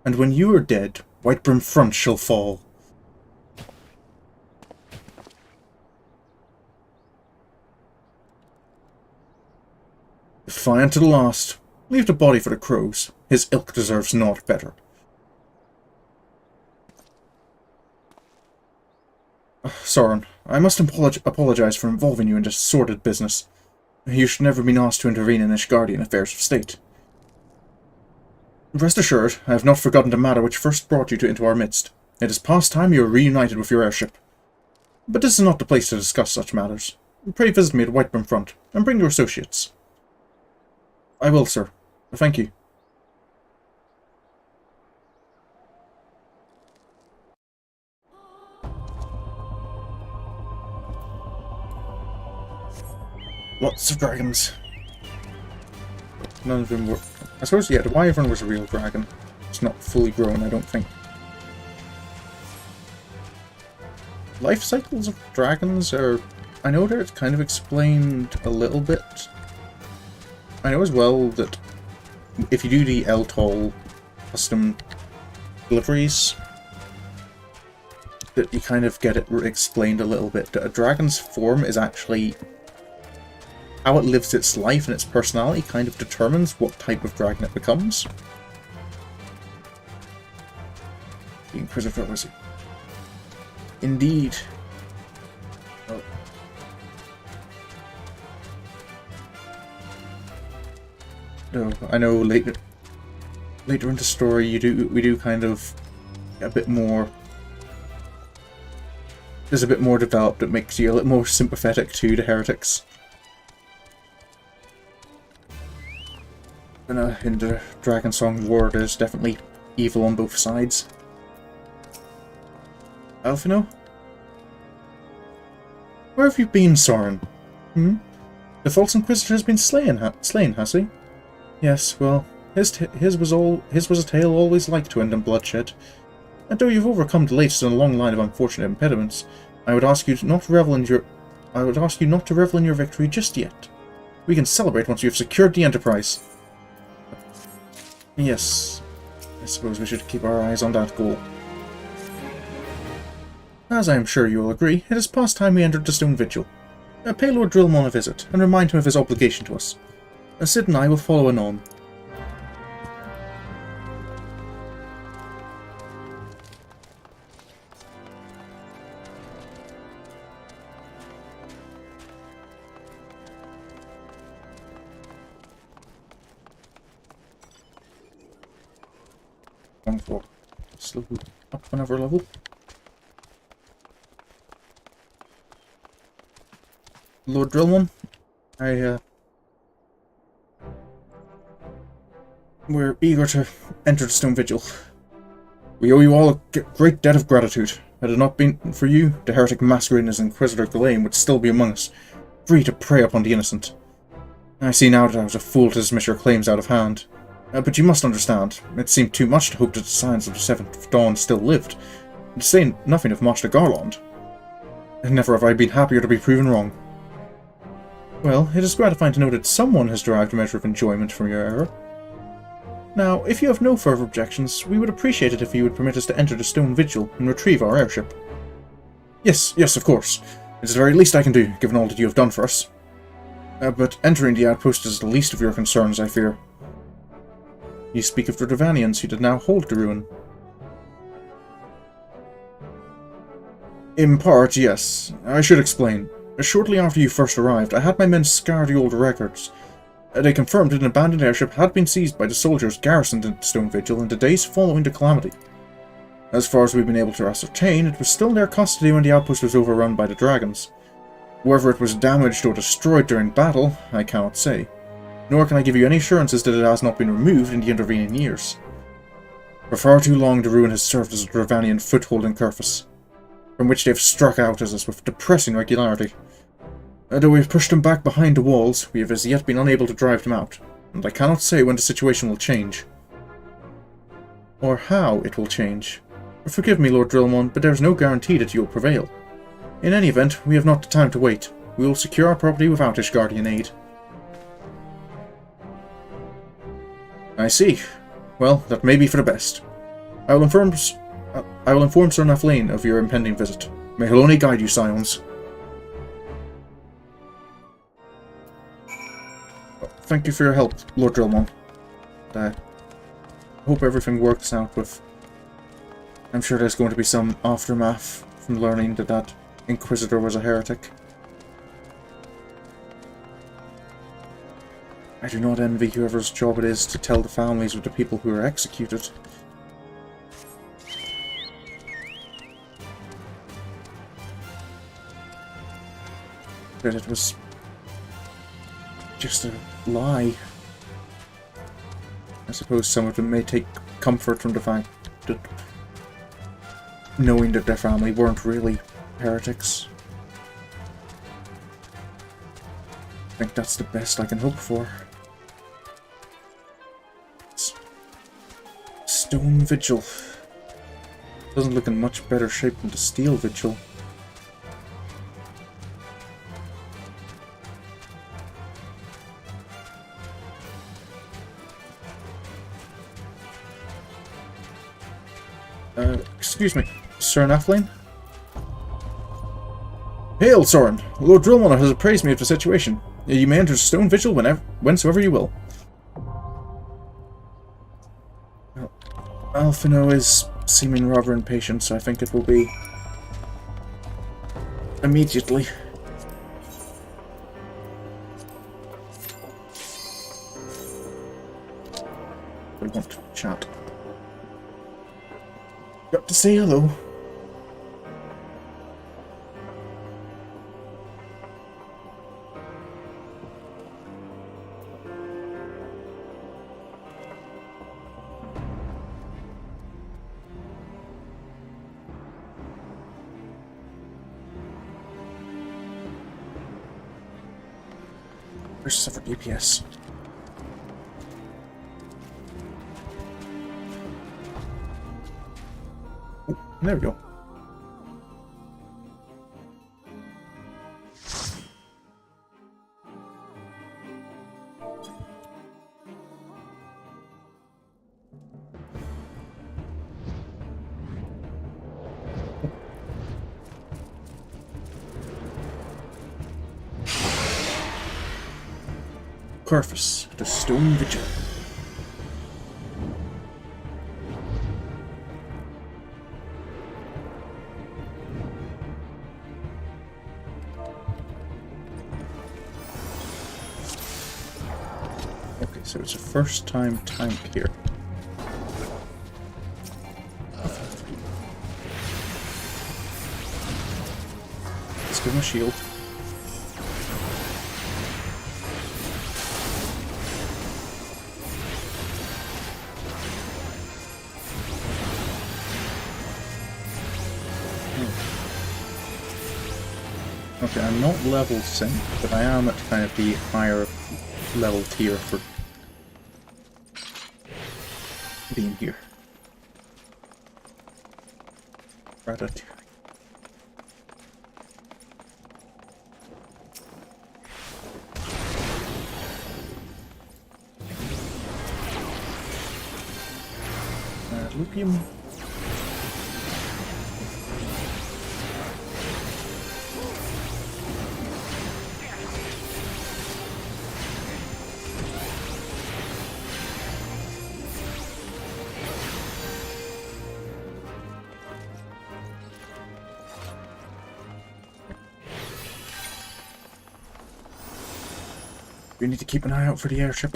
[SPEAKER 1] and when you are dead, Whitebrim Front shall fall. Defiant to the last, leave the body for the crows. His ilk deserves naught better. Sorin, I must apologize for involving you in this sordid business. You should never be asked to intervene in Ishgardian affairs of state. Rest assured, I have not forgotten the matter which first brought you into our midst. It is past time you are reunited with your airship. But this is not the place to discuss such matters. Pray visit me at Whitebrim Front, and bring your associates. I will, sir. Thank you. Lots of dragons. None of them were... I suppose, yeah, the wyvern was a real dragon. It's not fully grown, I don't think. Life cycles of dragons are... I know that it's kind of explained a little bit. I know as well that if you do the Eltol custom deliveries, that you kind of get it explained a little bit. That a dragon's form is actually... how it lives its life and its personality kind of determines what type of dragon it becomes. The Inquisitor was he? Indeed. Oh. No, I know later in the story we do kind of a bit more. There's a bit more developed that makes you a little more sympathetic to the heretics. In the Dragon Song War, there's definitely evil on both sides. Alphino? Where have you been, Sorin? The false Inquisitor has been slain, has he? Yes, well, his was a tale always like to end in bloodshed. And though you've overcome the latest in a long line of unfortunate impediments, I would ask you not to revel in your victory just yet. We can celebrate once you have secured the Enterprise. Yes, I suppose we should keep our eyes on that goal. As I am sure you will agree, it is past time we entered the Stone Vigil. Pay Lord Drillmon a visit, and remind him of his obligation to us. Sid and I will follow anon. One floor. Slowly up another level. Lord Drillmon, we're eager to enter the Stone Vigil. We owe you all a great debt of gratitude. Had it not been for you, the heretic masquerading as Inquisitor Ghislaine would still be among us, free to prey upon the innocent. I see now that I was a fool to dismiss your claims out of hand. But you must understand, it seemed too much to hope that the signs of the Seventh Dawn still lived, to say nothing of Master Garland. And never have I been happier to be proven wrong. Well, it is gratifying to know that someone has derived a measure of enjoyment from your error. Now, if you have no further objections, we would appreciate it if you would permit us to enter the Stone Vigil and retrieve our airship. Yes, of course. It's the very least I can do, given all that you have done for us. But entering the outpost is the least of your concerns, I fear. You speak of the Dravanians who did now hold the ruin. In part, yes. I should explain. Shortly after you first arrived, I had my men scour the old records. They confirmed that an abandoned airship had been seized by the soldiers garrisoned in Stone Vigil in the days following the calamity. As far as we've been able to ascertain, it was still in their custody when the outpost was overrun by the dragons. Whether it was damaged or destroyed during battle, I cannot say. Nor can I give you any assurances that it has not been removed in the intervening years. For far too long the ruin has served as a Dravanian foothold in Coerthas, from which they have struck out at us with depressing regularity. Though we have pushed them back behind the walls, we have as yet been unable to drive them out. and I cannot say when the situation will change. Or how it will change. Forgive me, Lord Drillmon, but there is no guarantee that you will prevail. In any event, we have not the time to wait. We will secure our property without Ishgardian aid. I see. Well, that may be for the best. I will inform Sir Naflane of your impending visit. May Haloni guide you, Scions. Thank you for your help, Lord Drillmon. I hope everything works out with... I'm sure there's going to be some aftermath from learning that that Inquisitor was a heretic. I do not envy whoever's job it is to tell the families of the people who are executed. That it was just a lie. I suppose some of them may take comfort from the fact that knowing that their family weren't really heretics. I think that's the best I can hope for. Stone Vigil. Doesn't look in much better shape than the Steel Vigil. Excuse me, Sir Naflane? Hail, Sorin! Lord Drillmon has appraised me of the situation. You may enter Stone Vigil whensoever you will. Well, Alphino is seeming rather impatient, so I think it will be immediately. We want to chat. Got to say hello. Where's suffered DPS? There we go. Coerthas, the Stone Vigil. Okay, so it's a first-time tank here. Let's give him a shield. Okay, I'm not level sync, but I am at kind of the higher level tier for being here. Ratatouille. Lupium. We need to keep an eye out for the airship.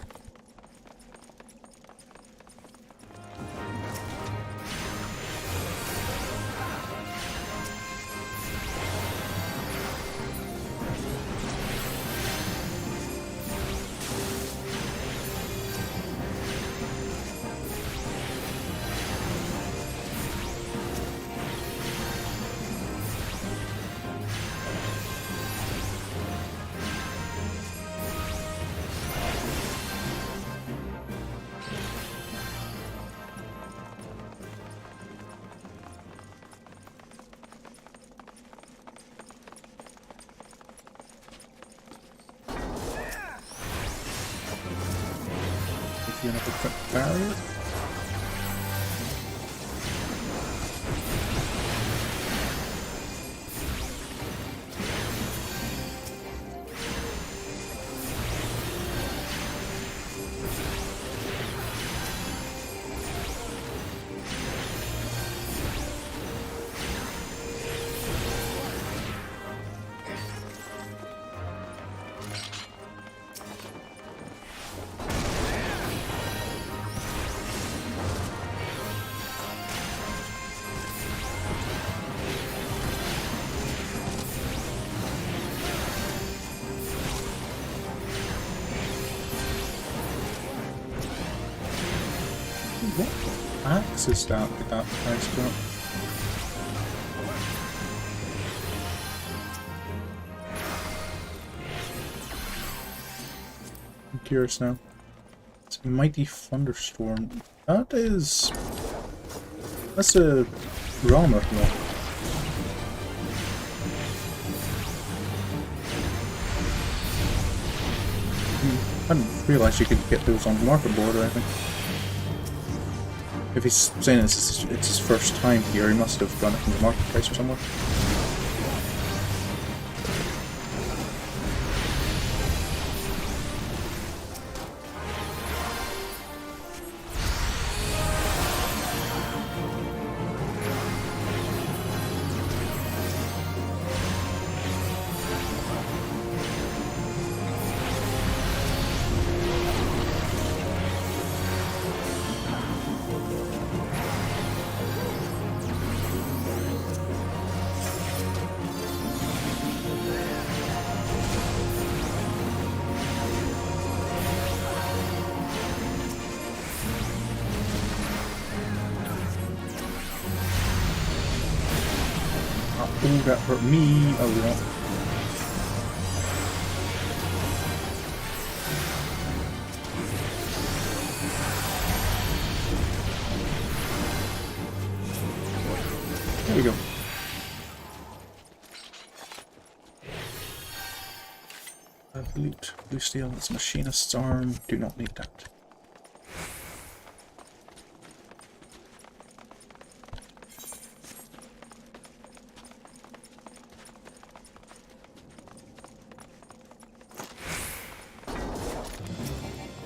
[SPEAKER 1] give you another quick barrier. What axe is that with that nice drop? I'm curious now. It's a mighty thunderstorm. That's a rammer, no? I didn't realise you could get those on the market board or anything. If he's saying it's his first time here, he must have done it from the marketplace or somewhere. Oh, that hurt me a lot. There we go. Loot, blue steel, that's machinist's arm. Do not need that.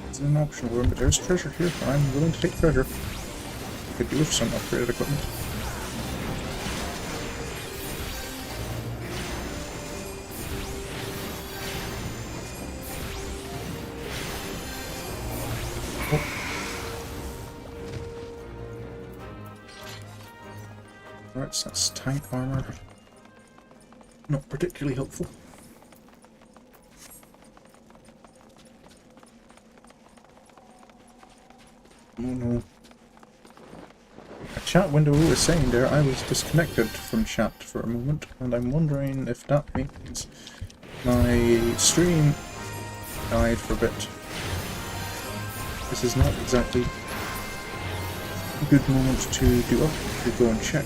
[SPEAKER 1] It's an optional room, but there's treasure here. I'm willing to take treasure. Could do with some upgraded equipment. Alright, so that's tank armor. Not particularly helpful. Oh no. A chat window was saying there I was disconnected from chat for a moment, and I'm wondering if that means my stream died for a bit. This is not exactly a good moment to go and check.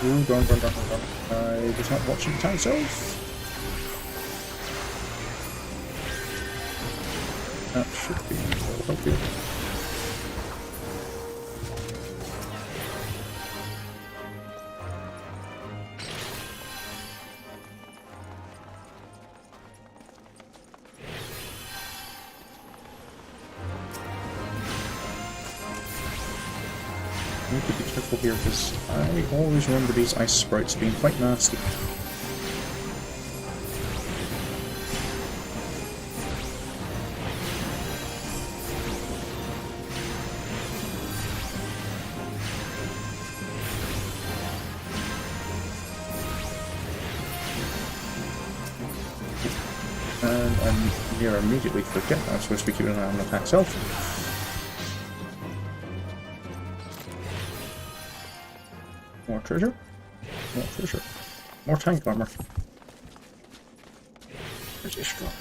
[SPEAKER 1] Ooh, run. I was not watching the myself. That should be helpful. I need to be careful here because I always remember these ice sprites being quite nasty. I near immediately forget that I'm supposed to be keeping an eye on attack self. More treasure. More treasure. More tank armor. British Guard.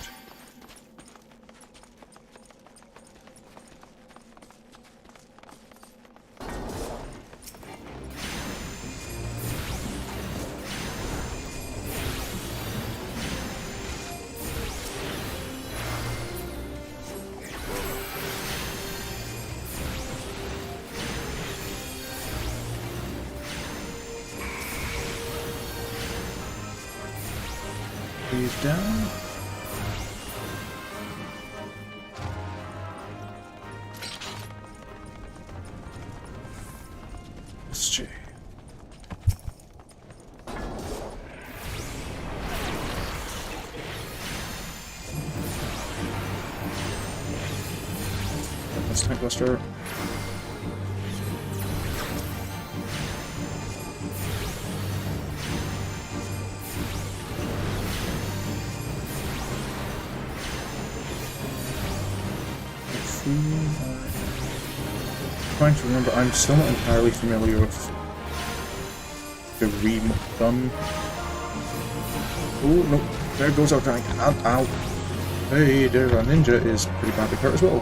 [SPEAKER 1] He's down. SG. That's Tank Buster. Trying to remember, I'm still not entirely familiar with the Reborn. Oh no, there goes our tank. Ow, ow. Hey, there, our ninja is pretty badly hurt as well.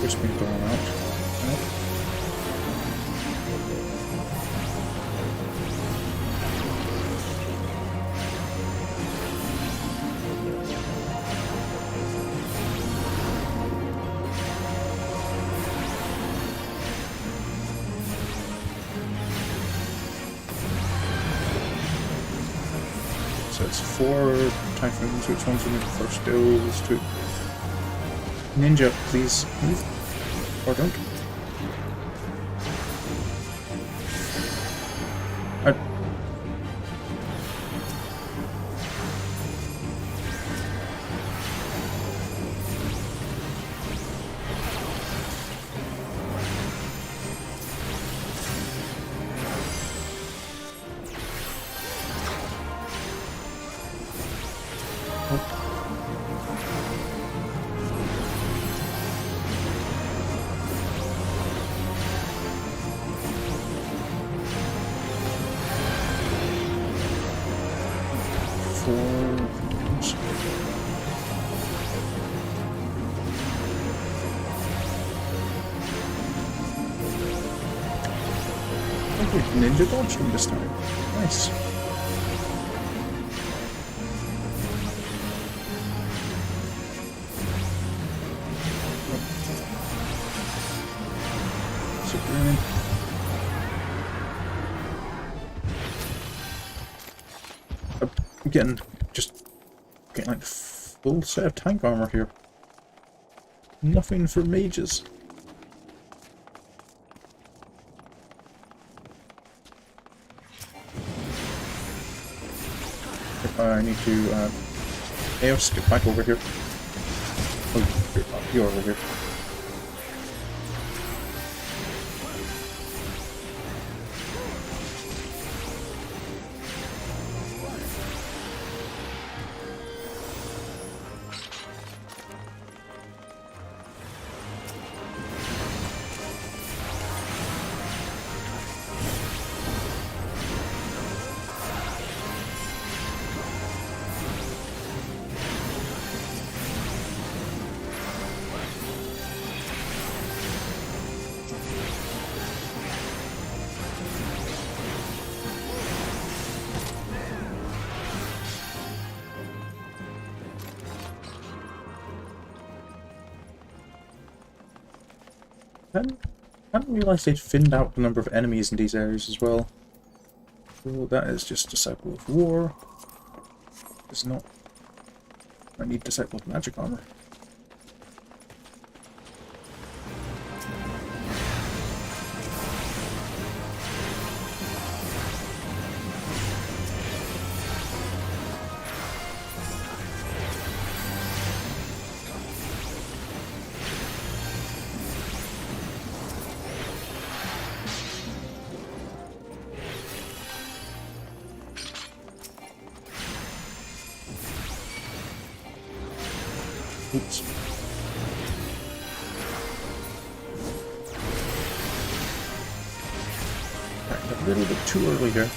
[SPEAKER 1] Just been blown out. Nope. So it's 4 typhoons, which one's in the first go? These 2. Ninja, please move. Or don't. Ninja dodged him this time. Nice. So brilliant. I'm getting like the full set of tank armor here. Nothing for mages. I need to, Eos, get back over here. Oh, you're over here. I didn't realise they'd thinned out the number of enemies in these areas as well. So that is just Disciple of War. It's not. I need Disciple of Magic armor. Oops. A little bit too early here.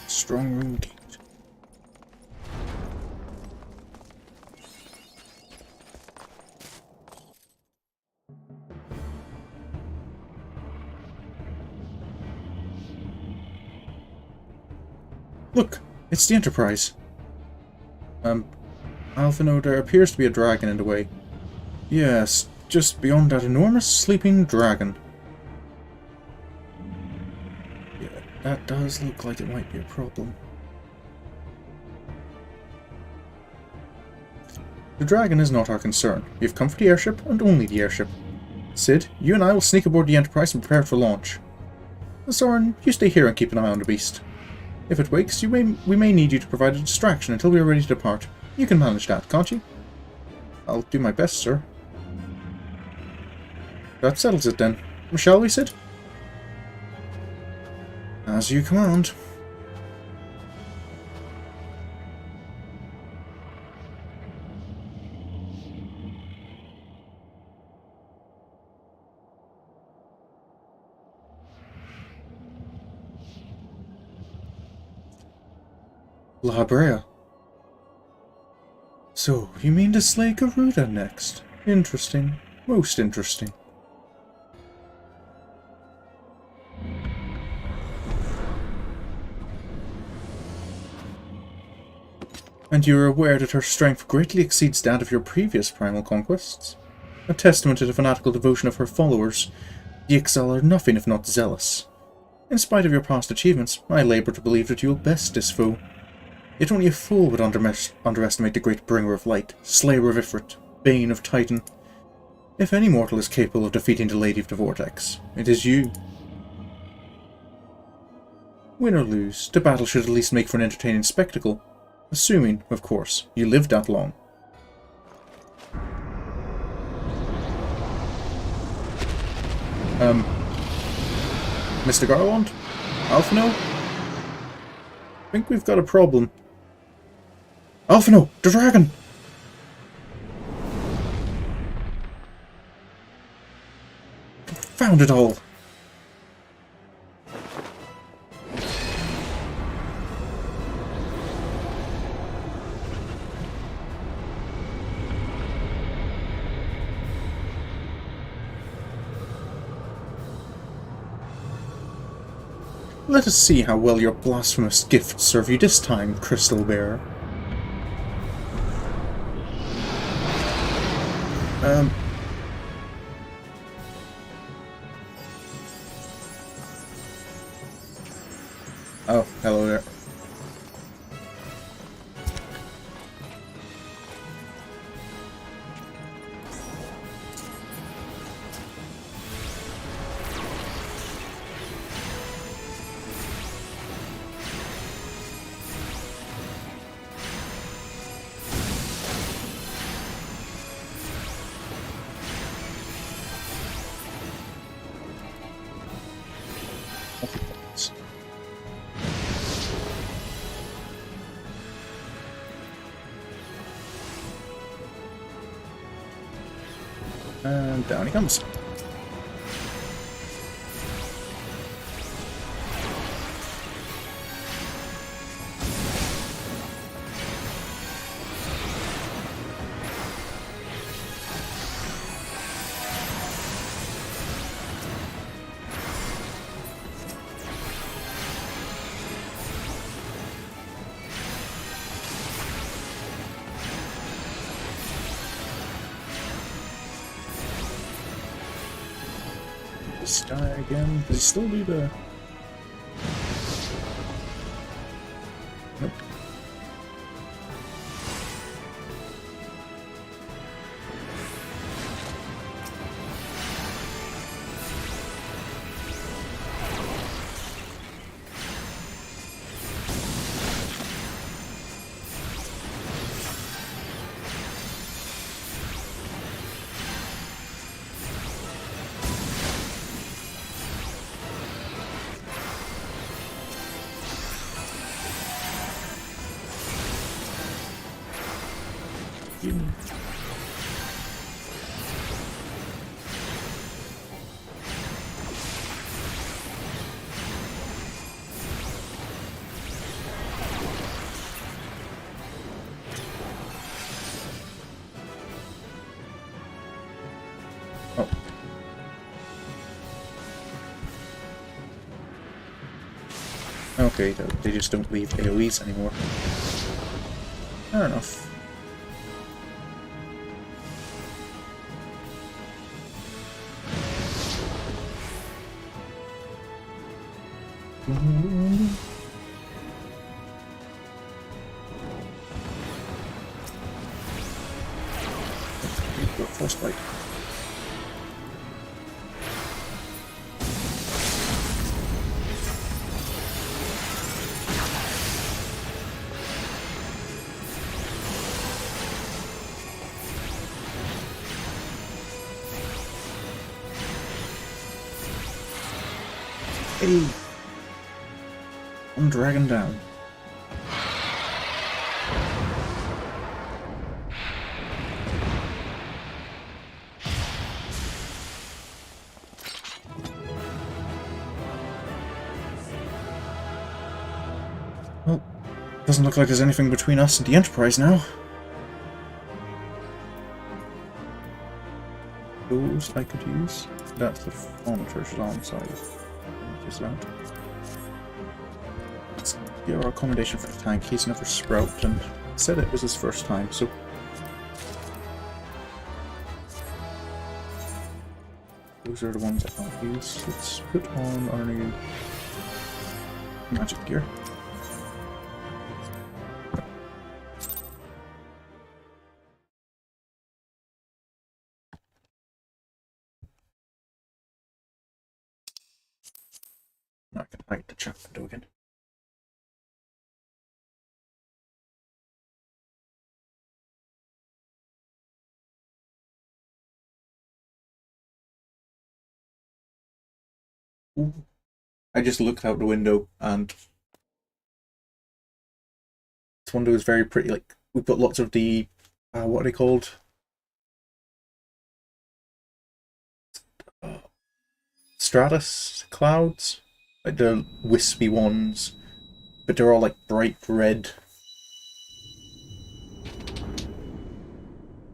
[SPEAKER 1] Strong room gate. Look, it's the Enterprise. Alphino, there appears to be a dragon in the way. Yes, just beyond that enormous sleeping dragon. Yeah, that does look like it might be a problem. The dragon is not our concern. We have come for the airship, and only the airship. Sid, you and I will sneak aboard the Enterprise and prepare for launch. Sorin, you stay here and keep an eye on the beast. If it wakes, we may need you to provide a distraction until we are ready to depart. You can manage that, can't you? I'll do my best, sir. That settles it then. Shall we, Sid? As you command. La Brea. So, you mean to slay Garuda next? Interesting. Most interesting. And you are aware that her strength greatly exceeds that of your previous primal conquests? A testament to the fanatical devotion of her followers, the Ixal are nothing if not zealous. In spite of your past achievements, I labour to believe that you will best this foe. Yet only a fool would underestimate the great bringer of light, slayer of Ifrit, bane of Titan. If any mortal is capable of defeating the Lady of the Vortex, it is you. Win or lose, the battle should at least make for an entertaining spectacle. Assuming, of course, you live that long. Mr. Garland? Alphino? I think we've got a problem. Alphino! The dragon! Found it all! Let us see how well your blasphemous gifts serve you this time, Crystal Bearer. Oh, hello there. And down he comes. Just die again. Does he still do the... Nope. You. Oh. Okay, they just don't leave AoEs anymore. Fair enough. Frostbite. Hey! One dragon down. Well, doesn't look like there's anything between us and the Enterprise now. Those I could use. That's the monitor's alarm size. Is that? Let's get our accommodation for the tank. He's never sprout and said it was his first time, so. Those are the ones I can't use. Let's put on our new magic gear. I can hide the chat window again. Ooh. I just looked out the window and this window is very pretty. Like, we've got lots of the what are they called? Stratus clouds? Like the wispy ones. But they're all like bright red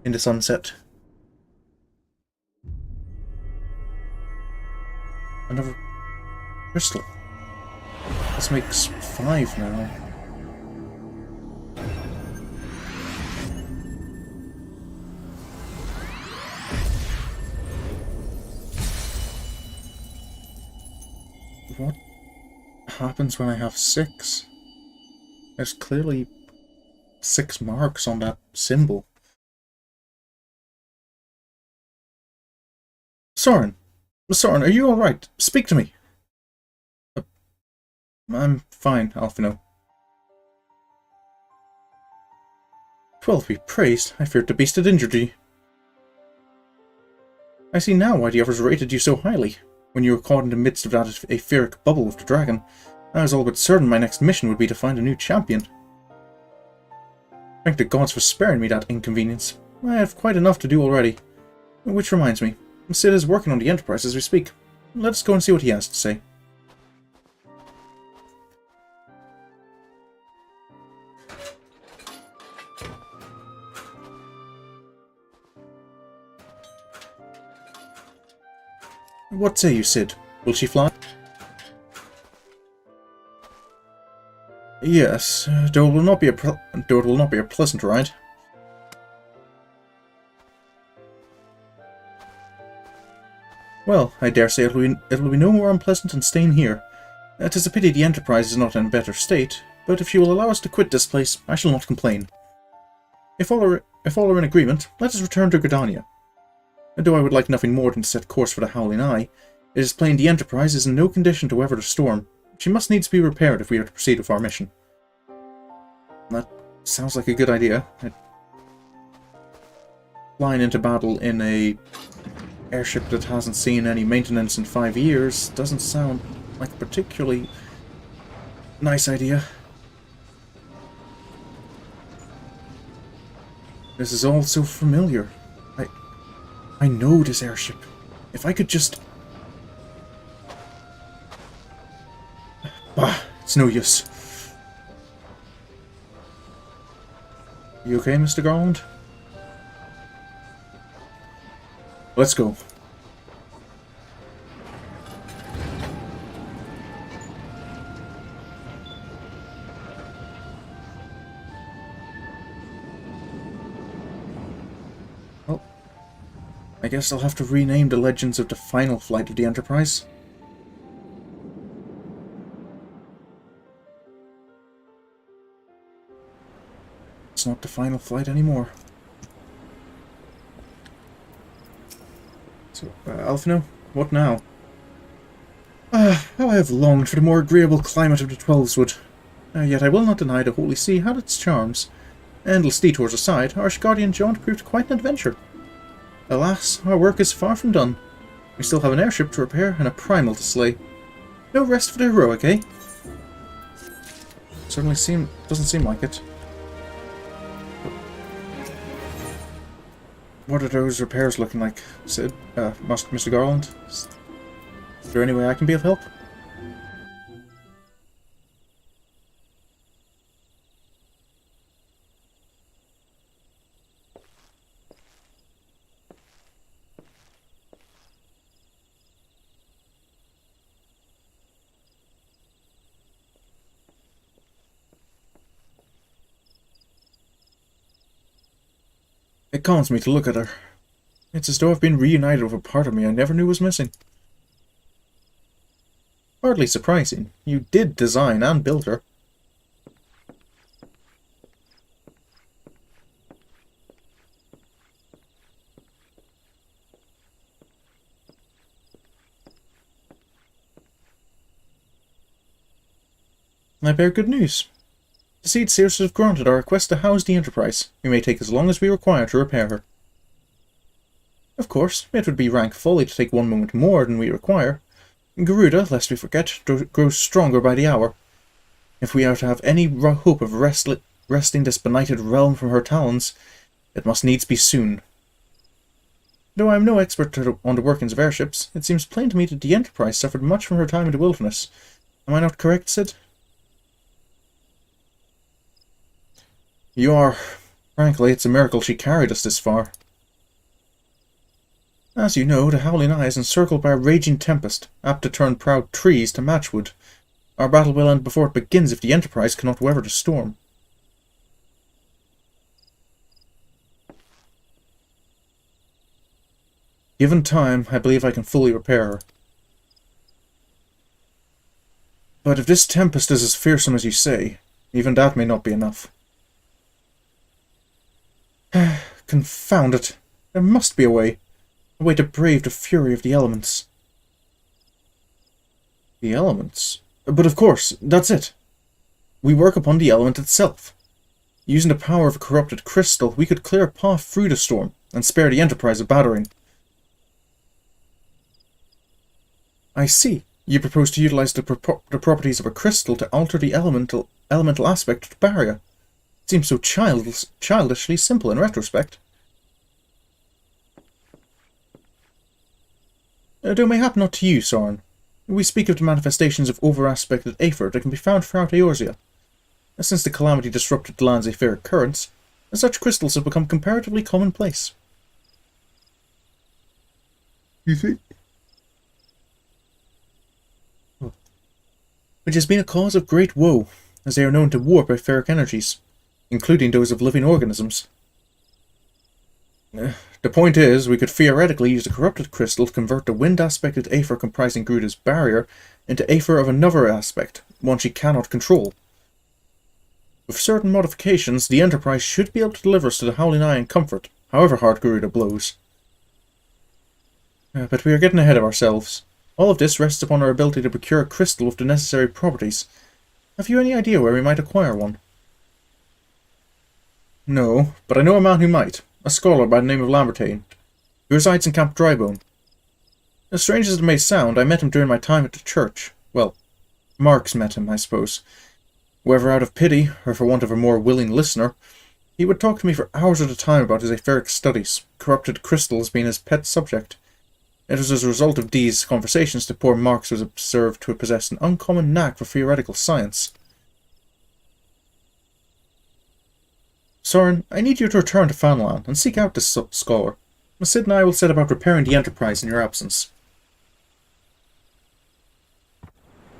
[SPEAKER 1] in the sunset. Another crystal. This makes 5 now. What happens when I have 6? There's clearly 6 marks on that symbol. Sorin! Sorin, are you alright? Speak to me! I'm fine, Alphino. 12 be praised. I feared the beast had injured you. I see now why the others rated you so highly. When you were caught in the midst of that etheric bubble with the dragon, I was all but certain my next mission would be to find a new champion. Thank the gods for sparing me that inconvenience. I have quite enough to do already. Which reminds me, Sid is working on the Enterprise as we speak. Let us go and see what he has to say. What say you, Sid? Will she fly? Yes, though it will not be a pleasant ride. Well, I dare say it will be no more unpleasant than staying here. It is a pity the Enterprise is not in a better state, but if you will allow us to quit this place, I shall not complain. If all are in agreement, let us return to Gridania. And though I would like nothing more than to set course for the Howling Eye, it is plain the Enterprise is in no condition to weather the storm. She must needs be repaired if we are to proceed with our mission. That sounds like a good idea. Flying into battle in a airship that hasn't seen any maintenance in 5 years doesn't sound like a particularly nice idea. This is all so familiar. I know this airship. If I could just... Bah, it's no use. You okay, Mr. Garland? Let's go. Well, I guess I'll have to rename the legends of the final flight of the Enterprise. It's not the final flight anymore. So, Alphino, what now? How I have longed for the more agreeable climate of the Twelveswood. Yet I will not deny the Holy See had its charms. Endless detours aside, our Asgardian jaunt proved quite an adventure. Alas, our work is far from done. We still have an airship to repair and a primal to slay. No rest for the heroic, eh? Certainly doesn't seem like it. What are those repairs looking like, Sid? Mr. Garland? Is there any way I can be of help? It calms me to look at her. It's as though I've been reunited with a part of me I never knew was missing. Hardly surprising. You did design and build her. I bear good news. The Seed Seers have granted our request to house the Enterprise. We may take as long as we require to repair her. Of course, it would be rank folly to take one moment more than we require. Garuda, lest we forget, grows stronger by the hour. If we are to have any hope of wresting this benighted realm from her talons, it must needs be soon. Though I am no expert on the workings of airships, it seems plain to me that the Enterprise suffered much from her time in the wilderness. Am I not correct, Sid? You are. Frankly, it's a miracle she carried us this far. As you know, the Howling Eye is encircled by a raging tempest, apt to turn proud trees to matchwood. Our battle will end before it begins if the Enterprise cannot weather the storm. Given time, I believe I can fully repair her. But if this tempest is as fearsome as you say, even that may not be enough. Confound it. There must be a way to brave the fury of the elements. The elements? But of course, that's it. We work upon the element itself. Using the power of a corrupted crystal, we could clear a path through the storm, and spare the Enterprise a battering. I see. You propose to utilize the properties of a crystal to alter the elemental aspect of the barrier. It seems so childishly simple in retrospect. Though mayhap not to you, Sorin. We speak of the manifestations of over-aspected aether that can be found throughout Eorzea. Since the calamity disrupted the land's etheric currents, such crystals have become comparatively commonplace. You think? Which has been a cause of great woe, as they are known to warp etheric energies, including those of living organisms. The point is, we could theoretically use a corrupted crystal to convert the wind-aspected aether comprising Garuda's barrier into aether of another aspect, one she cannot control. With certain modifications, the Enterprise should be able to deliver us to the Howling Eye in comfort, however hard Garuda blows. But we are getting ahead of ourselves. All of this rests upon our ability to procure a crystal with the necessary properties. Have you any idea where we might acquire one? No, but I know a man who might. A scholar by the name of Lambertane, who resides in Camp Drybone. As strange as it may sound, I met him during my time at the church. Well, Marx met him, I suppose. Whether out of pity, or for want of a more willing listener, He would talk to me for hours at a time about his etheric studies, corrupted crystals being his pet subject. It was as a result of these conversations that poor Marx was observed to have possessed an uncommon knack for theoretical science. Sorin, I need you to return to Fanlan and seek out this scholar. Sid and I will set about repairing the Enterprise in your absence.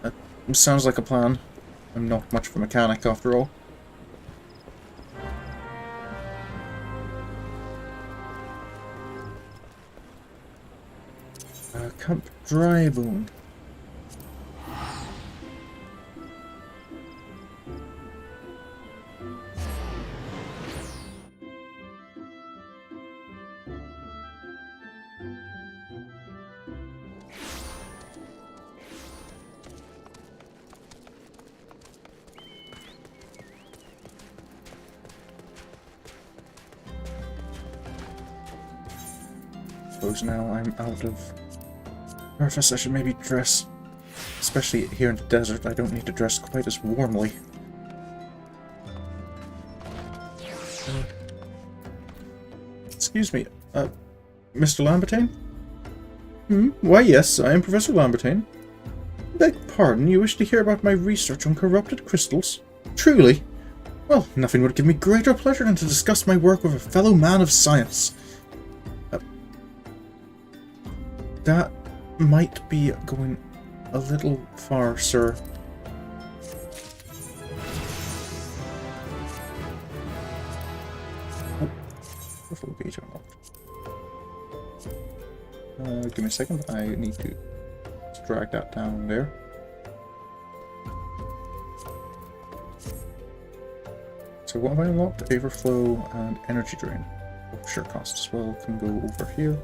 [SPEAKER 1] That sounds like a plan. I'm not much of a mechanic, after all. Camp Drybone. Suppose now I'm out of Coerthas, I should maybe dress, especially here in the desert. I don't need to dress quite as warmly. Excuse me, Mr. Lambertine? Why yes, I am Professor Lambertine. Beg pardon, you wish to hear about my research on corrupted crystals? Truly? Well, nothing would give me greater pleasure than to discuss my work with a fellow man of science. That might be going a little far, sir. Oh, gauge unlocked. Give me a second. I need to drag that down there. So what have I unlocked? Overflow and energy drain. Oh, sure, cost as well can go over here.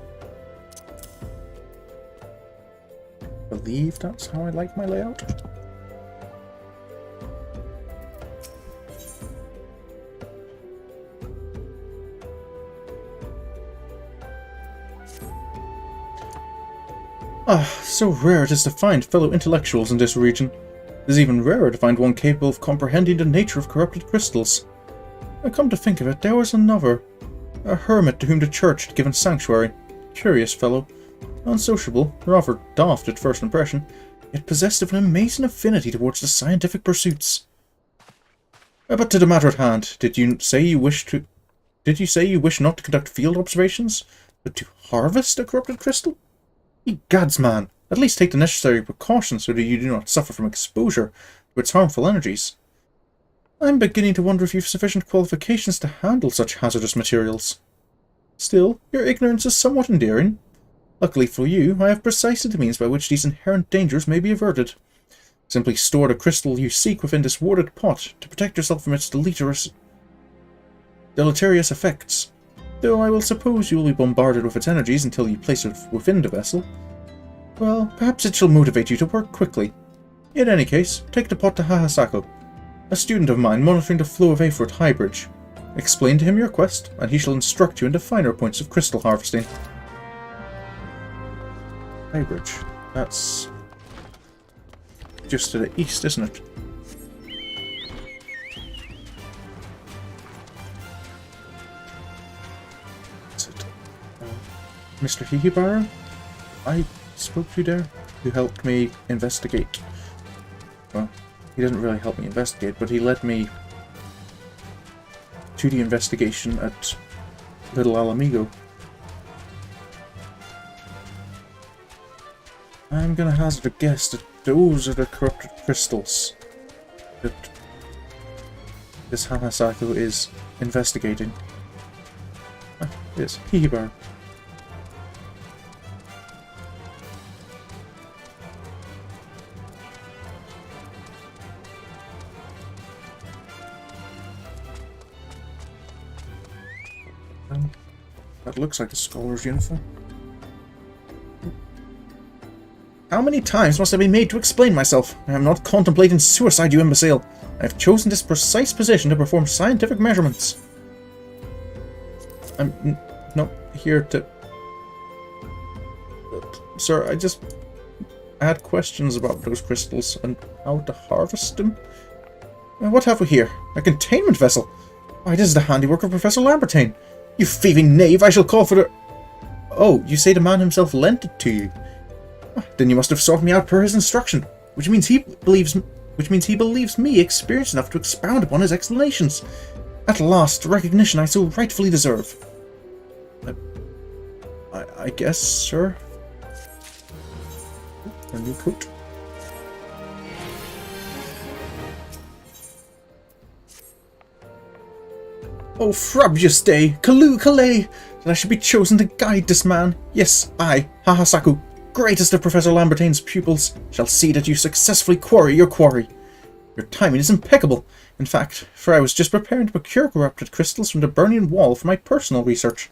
[SPEAKER 1] I believe that's how I like my layout. So rare it is to find fellow intellectuals in this region. It is even rarer to find one capable of comprehending the nature of corrupted crystals. I come to think of it, there was another, a hermit to whom the church had given sanctuary. Curious fellow. Unsociable, rather daft at first impression, yet possessed of an amazing affinity towards the scientific pursuits. But to the matter at hand, did you say you wish not to conduct field observations, but to harvest a corrupted crystal? Egads, man, at least take the necessary precautions so that you do not suffer from exposure to its harmful energies. I'm beginning to wonder if you've sufficient qualifications to handle such hazardous materials. Still, your ignorance is somewhat endearing. Luckily for you, I have precisely the means by which these inherent dangers may be averted. Simply store the crystal you seek within this warded pot to protect yourself from its deleterious effects. Though I will suppose you will be bombarded with its energies until you place it within the vessel. Well, perhaps it shall motivate you to work quickly. In any case, take the pot to Hahasako, a student of mine monitoring the flow of Aphrodite at Highbridge. Explain to him your quest, and he shall instruct you in the finer points of crystal harvesting. Highbridge. That's just to the east, isn't it? Is it Mr. Hihibara? I spoke to you there, who helped me investigate. Well, he didn't really help me investigate, but he led me to the investigation at Little Alamigo. I'm gonna hazard a guess that those are the corrupted crystals that this Hahasako is investigating. Ah, yes, Hihibara. That looks like a scholar's uniform. How many times must I be made to explain myself? I am not contemplating suicide, you imbecile. I have chosen this precise position to perform scientific measurements. I'm not here to... Sir, I had questions about those crystals and how to harvest them. What have we here? A containment vessel? Why, this is the handiwork of Professor Lambertine. You thieving knave, I shall call for the... Oh, you say the man himself lent it to you? Then you must have sought me out per his instruction, which means he believes me experienced enough to expound upon his explanations. At last, the recognition I so rightfully deserve. I guess, sir. A new coat. Oh, frabjous day! Kalu Kalay! That I should be chosen to guide this man. Yes, I, Hahasaku, greatest of Professor Lambertine's pupils, shall see that you successfully quarry your quarry. Your timing is impeccable, in fact, for I was just preparing to procure corrupted crystals from the burning wall for my personal research.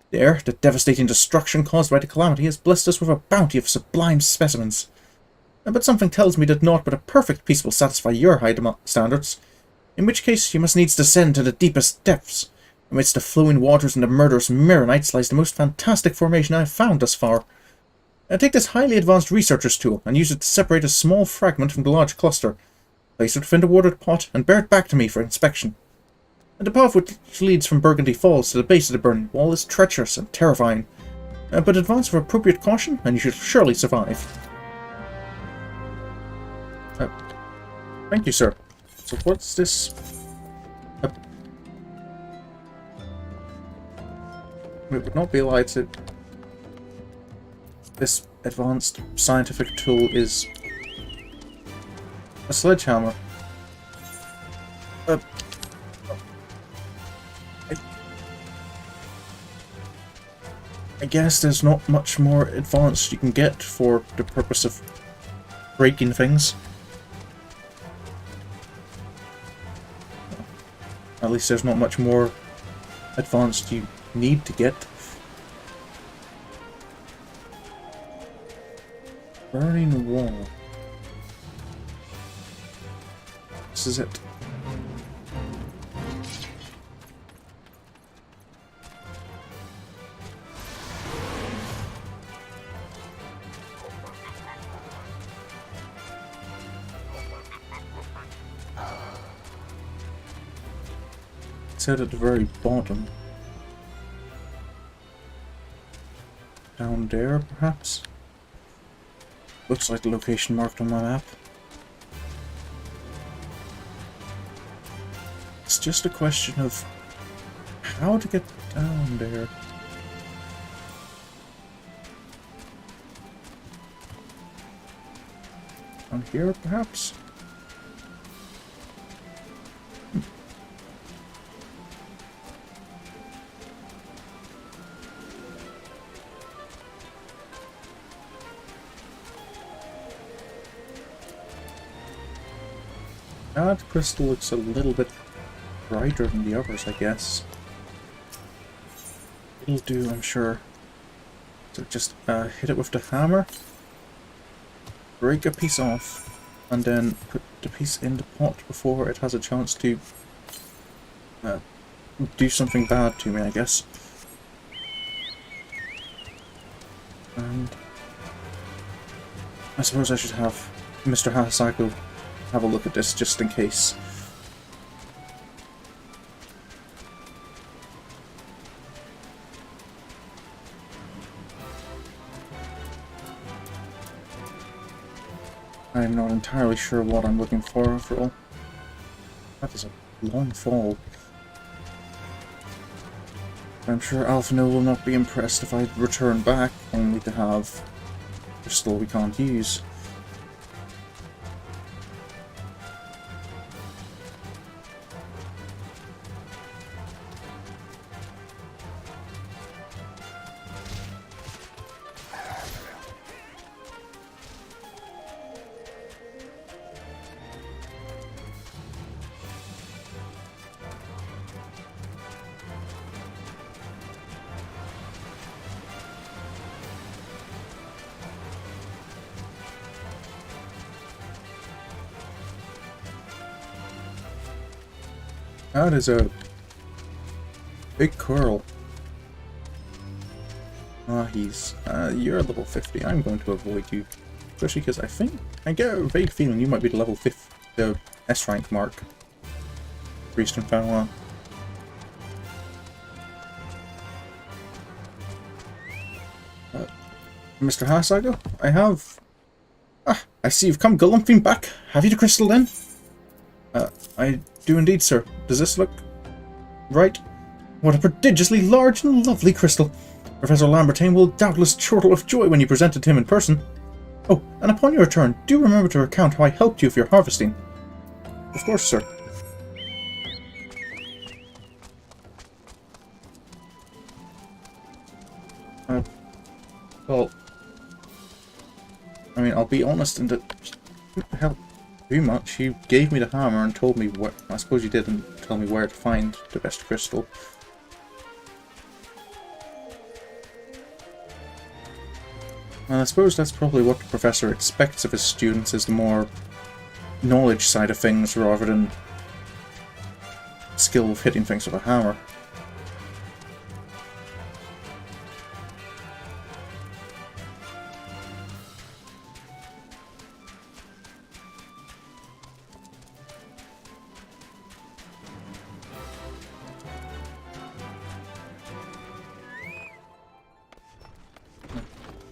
[SPEAKER 1] There, the devastating destruction caused by the calamity has blessed us with a bounty of sublime specimens. But something tells me that naught but a perfect piece will satisfy your high standards, in which case you must needs descend to the deepest depths. Amidst the flowing waters and the murderous Mirrorites lies the most fantastic formation I have found thus far. Take this highly advanced researcher's tool and use it to separate a small fragment from the large cluster. Place it within the watered pot and bear it back to me for inspection. The path which leads from Burgundy Falls to the base of the burning wall is treacherous and terrifying, but advance with appropriate caution and you should surely survive. Thank you, sir. So what's this? It would not be allowed to... This advanced scientific tool is a sledgehammer. I guess there's not much more advanced you can get for the purpose of breaking things. At least there's not much more advanced you need to get. Burning wall. This is it. It's out at the very bottom. Down there, perhaps? Looks like the location marked on my map. It's just a question of how to get down there. Down here, perhaps? That crystal looks a little bit brighter than the others, I guess. It'll do, I'm sure. So just hit it with the hammer, break a piece off, and then put the piece in the pot before it has a chance to do something bad to me, I guess. And I suppose I should have Mr. Hasaku have a look at this just in case. I'm not entirely sure what I'm looking for after all. That is a long fall. I'm sure Alphino will not be impressed if I return back only to have a crystal we can't use. That is a big curl. You're level 50. I'm going to avoid you. Especially because I get a vague feeling you might be the level 50, the S rank mark. Priest and Fanwa. Mr. Hasago, I have... Ah, I see you've come galumphing back. Have you the crystal then? I do indeed, sir. Does this look... right? What a prodigiously large and lovely crystal. Professor Lambertain will doubtless chortle with joy when you present it to him in person. Oh, and upon your return, do remember to recount how I helped you with your harvesting. Of course, sir. Well... I mean, I'll be honest and help too much. He gave me the hammer and told me where... I suppose he didn't tell me where to find the best crystal. And I suppose that's probably what the professor expects of his students, is the more knowledge side of things rather than skill of hitting things with a hammer.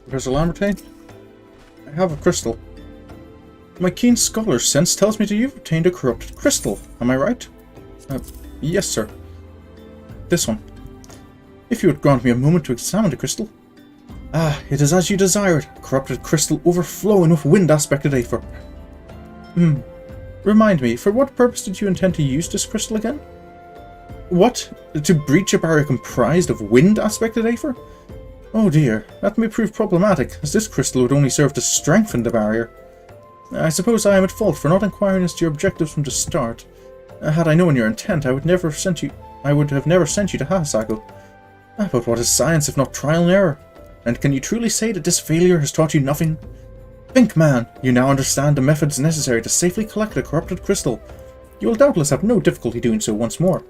[SPEAKER 1] Professor Lambertain? I have a crystal. My keen scholar's sense tells me that you've obtained a corrupted crystal. Am I right? Yes, sir. This one. If you would grant me a moment to examine the crystal. Ah, it is as you desired. Corrupted crystal overflowing with wind-aspected aether. Remind me, for what purpose did you intend to use this crystal again? What? To breach a barrier comprised of wind-aspected aether? Oh dear, that may prove problematic, as this crystal would only serve to strengthen the barrier. I suppose I am at fault for not inquiring as to your objectives from the start. Had I known your intent, I would have never sent you to Hasago. But what is science if not trial and error? And can you truly say that this failure has taught you nothing? Think, man, you now understand the methods necessary to safely collect a corrupted crystal. You will doubtless have no difficulty doing so once more.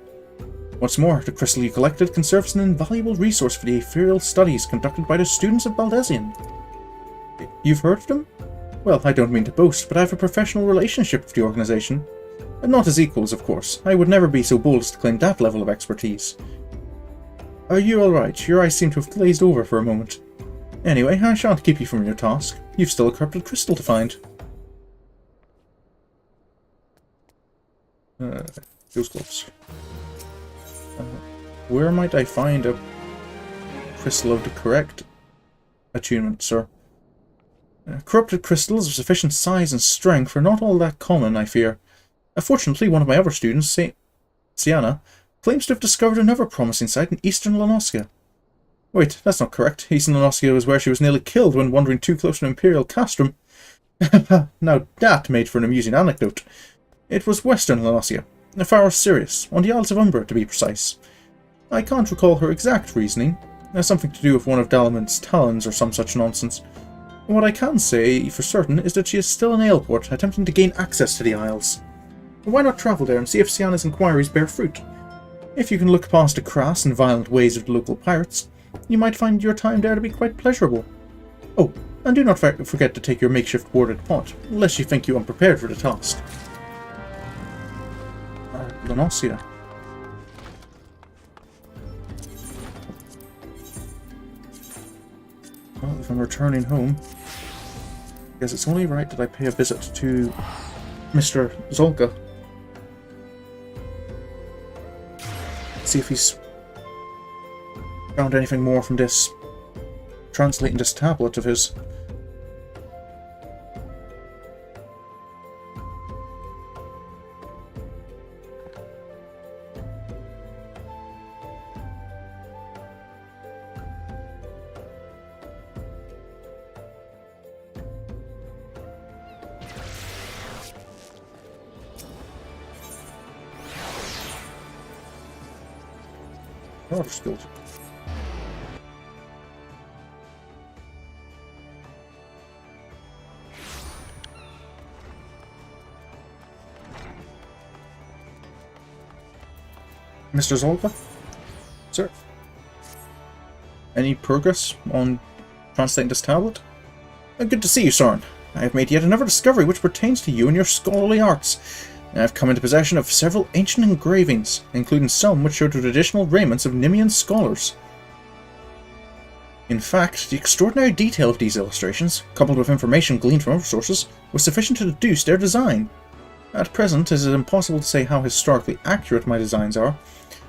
[SPEAKER 1] What's more, the crystal you collected can serve as an invaluable resource for the ethereal studies conducted by the students of Baldesion. You've heard of them? Well, I don't mean to boast, but I have a professional relationship with the organization. Not as equals, of course. I would never be so bold as to claim that level of expertise. Are you alright? Your eyes seem to have glazed over for a moment. Anyway, I shan't keep you from your task. You've still a corrupted crystal to find. Those gloves. Where might I find a crystal of the correct attunement, sir? Corrupted crystals of sufficient size and strength are not all that common, I fear. Fortunately, one of my other students, Sienna, claims to have discovered another promising site in eastern Lanoskia. Wait, that's not correct. Eastern Lanoskia was where she was nearly killed when wandering too close to an Imperial castrum. Now that made for an amusing anecdote. It was western Lanoskia, far Sirius, on the Isles of Umbra to be precise. I can't recall her exact reasoning. Something to do with one of Dalaman's talons or some such nonsense. What I can say for certain is that she is still in Aleport, attempting to gain access to the Isles. Why not travel there and see if Sienna's inquiries bear fruit? If you can look past the crass and violent ways of the local pirates, you might find your time there to be quite pleasurable. Oh, and do not forget to take your makeshift boarded pot, lest you think you unprepared for the task. Lanossia. Well, if I'm returning home, I guess it's only right that I pay a visit to Mr. Zolka. See if he's found anything more from this, translating this tablet of his. Oh, skilled. Mr. Zolka? Sir? Any progress on translating this tablet? Good to see you, Sorin. I have made yet another discovery which pertains to you and your scholarly arts. I have come into possession of several ancient engravings, including some which show the traditional raiments of Nemean scholars. In fact, the extraordinary detail of these illustrations, coupled with information gleaned from other sources, was sufficient to deduce their design. At present, it is impossible to say how historically accurate my designs are,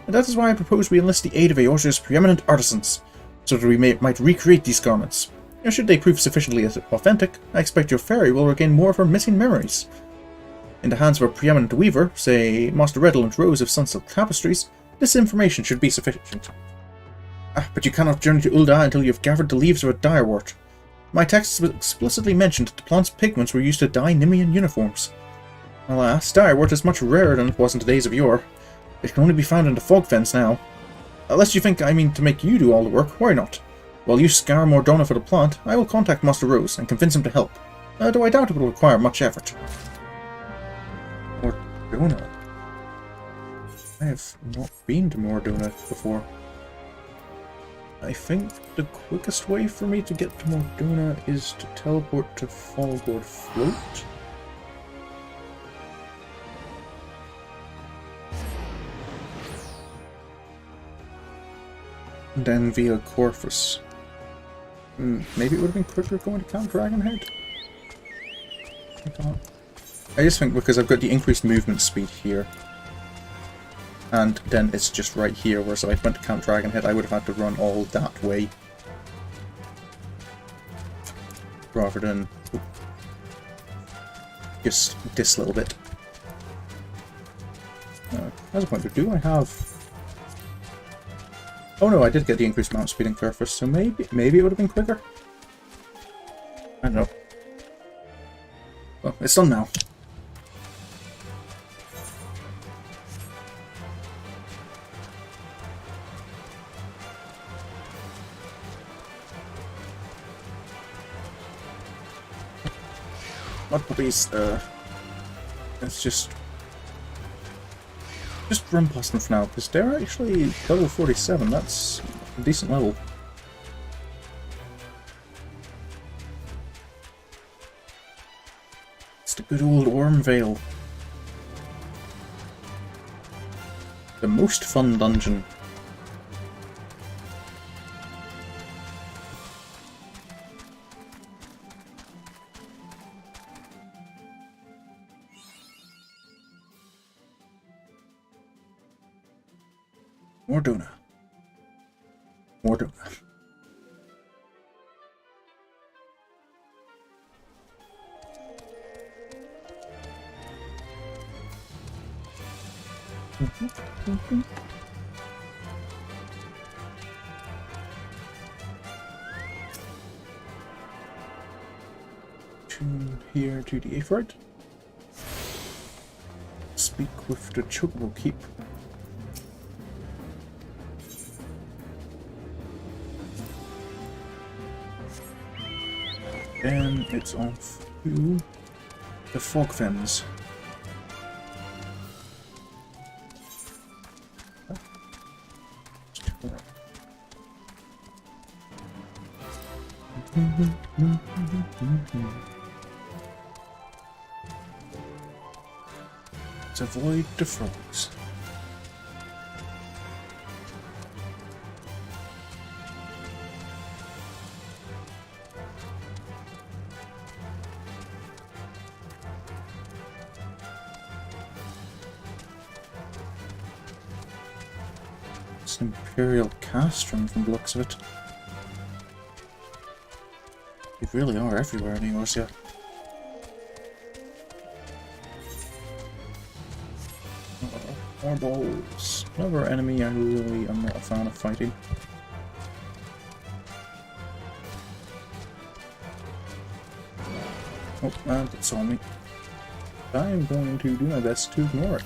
[SPEAKER 1] and that is why I propose we enlist the aid of Eorzea's preeminent artisans, so that we might recreate these garments. And should they prove sufficiently authentic, I expect your fairy will regain more of her missing memories. In the hands of a preeminent weaver, say Master Redolent Rose of Sunsilk Tapestries, this information should be sufficient. But you cannot journey to Ul'dah until you have gathered the leaves of a direwort. My texts explicitly mentioned that the plant's pigments were used to dye Nemean uniforms. Alas, direwort is much rarer than it was in the days of yore. It can only be found in the fog fens now. Unless you think I mean to make you do all the work, why not? While you scour Mordona for the plant, I will contact Master Rose and convince him to help, though I doubt it will require much effort. Mordona? I have not been to Mordona before. I think the quickest way for me to get to Mordona is to teleport to Fallgourd Float. And then via Coerthas. Maybe it would have been quicker going to Camp Dragonhead? I just think because I've got the increased movement speed here. And then it's just right here, whereas if I went to Camp Dragonhead, I would have had to run all that way. Rather than just this little bit. As a pointer, do I have... Oh no, I did get the increased mount speed in Coerthas, so maybe it would have been quicker? I don't know. Well, it's done now. Mud puppies, let's just run past them for now, because they're actually level 47, that's a decent level. It's the good old Ormvale. The most fun dungeon. Mordona. Mordona. To here to the Aphrodite. Speak with the Chocobo Keep. Then it's off to the Fog Fens. Let's avoid the frogs. It's an Imperial Castrum from the looks of it. They really are everywhere in Eorzea. More balls. Another enemy I really am not a fan of fighting. Oh, and it saw me. I'm going to do my best to ignore it.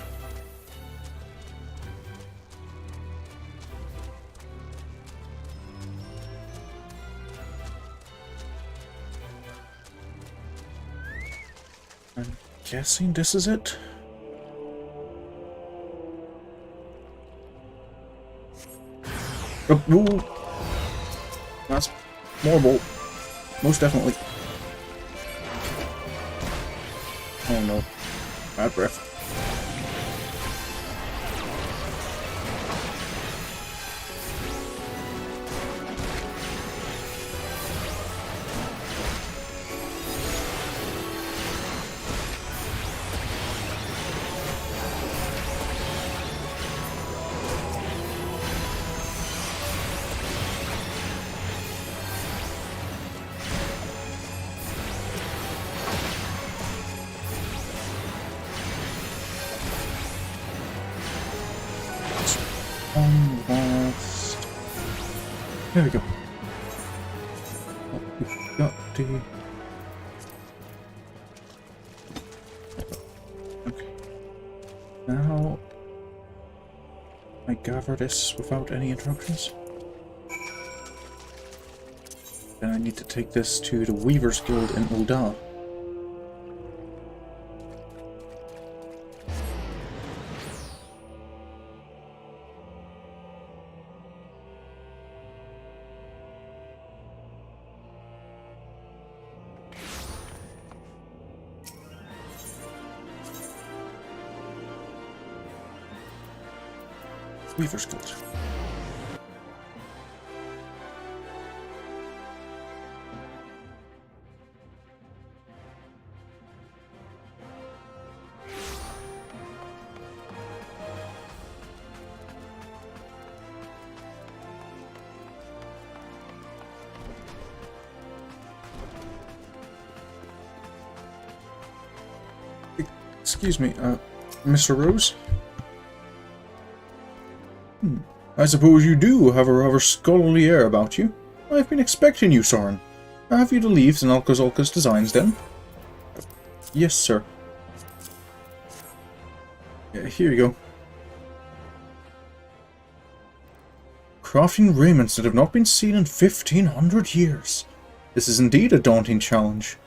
[SPEAKER 1] I'm guessing this is it. Oh, ooh. That's more bolt. Most definitely. Oh no. Bad breath. There we go. What we've got to... Okay. Now... I gather this without any interruptions. Then I need to take this to the Weaver's Guild in Ul'dah. Weaver's Guild. Excuse me, Mr. Rose? I suppose you do have a rather scholarly air about you. I've been expecting you, Sorin. Have you the leaves and Alcazolca's designs, then? Yes, sir. Here you go. Crafting raiments that have not been seen in 1500 years. This is indeed a daunting challenge.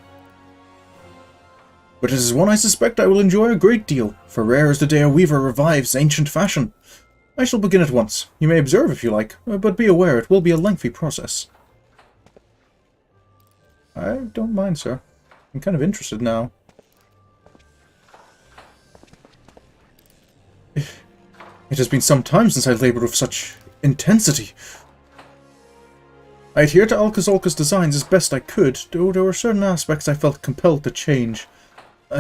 [SPEAKER 1] But it is one I suspect I will enjoy a great deal, for rare is the day a weaver revives ancient fashion. I shall begin at once. You may observe if you like, but be aware it will be a lengthy process. I don't mind, sir. I'm kind of interested now. It has been some time since I laboured with such intensity. I adhered to Alcazolca's designs as best I could, though there were certain aspects I felt compelled to change.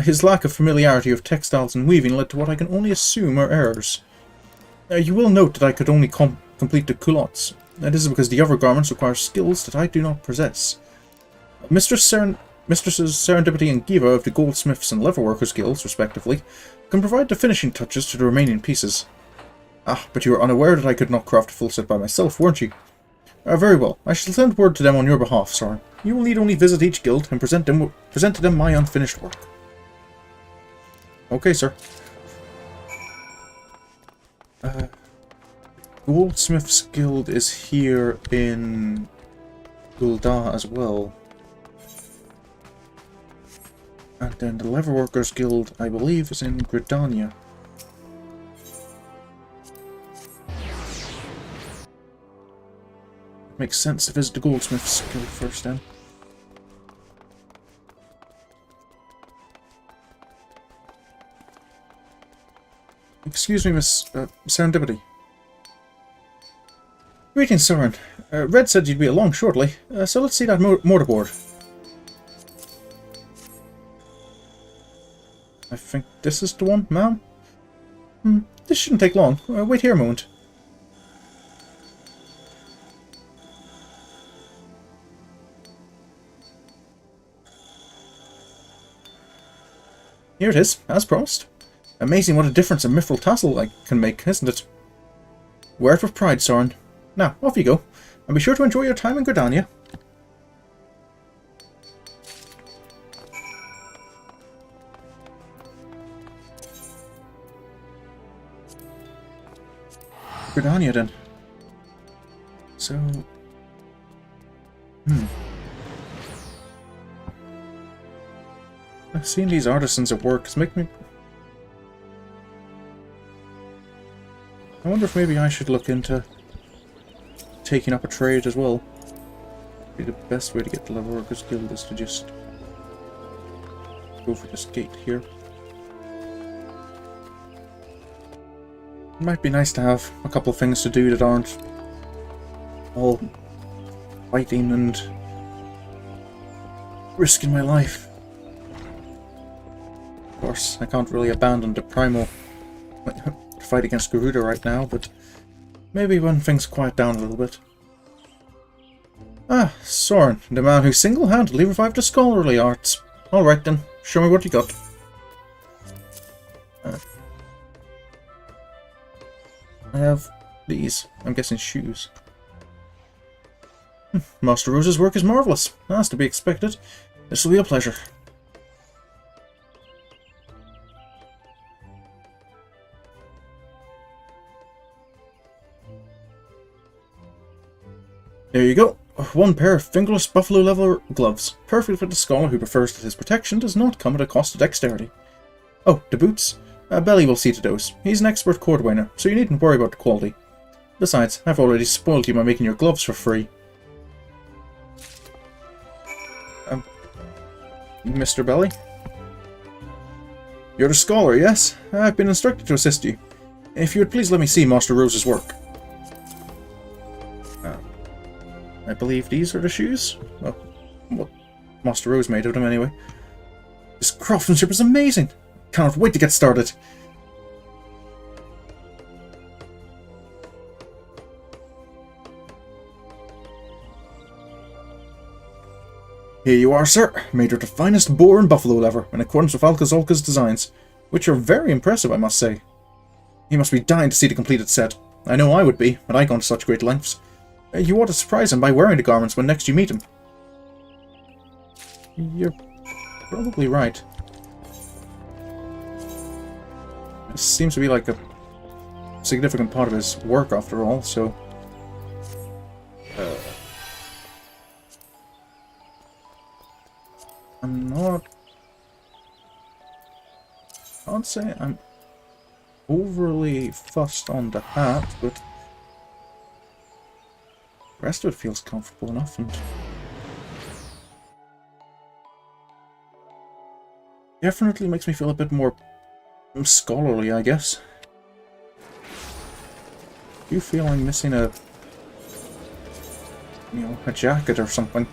[SPEAKER 1] His lack of familiarity with textiles and weaving led to what I can only assume are errors. You will note that I could only complete the culottes. This is because the other garments require skills that I do not possess. Mistresses Serendipity and Giva of the Goldsmiths and Leatherworkers Guilds, respectively, can provide the finishing touches to the remaining pieces. Ah, but you were unaware that I could not craft a full set by myself, weren't you? Very well. I shall send word to them on your behalf, Sorin. You will need only visit each guild and present to them my unfinished work. Okay, sir. Goldsmith's Guild is here in Ul'dah as well. And then the Leatherworkers Guild, I believe, is in Gridania. Makes sense to visit the Goldsmith's Guild first then. Excuse me, Miss Serendipity. Greetings, Sorin. Red said you'd be along shortly, so let's see that mortarboard. I think this is the one, ma'am? This shouldn't take long. Wait here a moment. Here it is, as promised. Amazing what a difference a mithril tassel can make, isn't it? Wear it with pride, Sorin. Now, off you go, and be sure to enjoy your time in Gridania. Gridania, then. So... Seeing these artisans at work is making me... I wonder if maybe I should look into taking up a trade as well. Maybe the best way to get the Leatherworkers Guild is to just go for this gate here. It might be nice to have a couple of things to do that aren't all fighting and risking my life. Of course, I can't really abandon the primal fight against Garuda right now, but maybe when things quiet down a little bit. Ah, Sorin, the man who single-handedly revived the scholarly arts. Alright then, show me what you got. I have these. I'm guessing shoes. Master Rose's work is marvellous. That's to be expected. This will be a pleasure. There you go. One pair of fingerless buffalo leather gloves. Perfect for the scholar who prefers that his protection does not come at a cost of dexterity. Oh, the boots? Belly will see to those. He's an expert cordwainer, so you needn't worry about the quality. Besides, I've already spoiled you by making your gloves for free. Mr. Belly? You're the scholar, yes? I've been instructed to assist you. If you would please let me see Master Rose's work. I believe these are the shoes? Well, what Master Rose made of them anyway. This craftsmanship is amazing! Cannot wait to get started! Here you are, sir, made of the finest boar and buffalo leather, in accordance with Alcazolca's designs, which are very impressive, I must say. You must be dying to see the completed set. I know I would be, had I gone to such great lengths. You ought to surprise him by wearing the garments when next you meet him. You're probably right. This seems to be like a significant part of his work after all, so... I'm not... I can't say I'm overly fussed on the hat, but the rest of it feels comfortable enough, and definitely makes me feel a bit more scholarly, I guess. I do feel I'm missing a, you know, a jacket or something.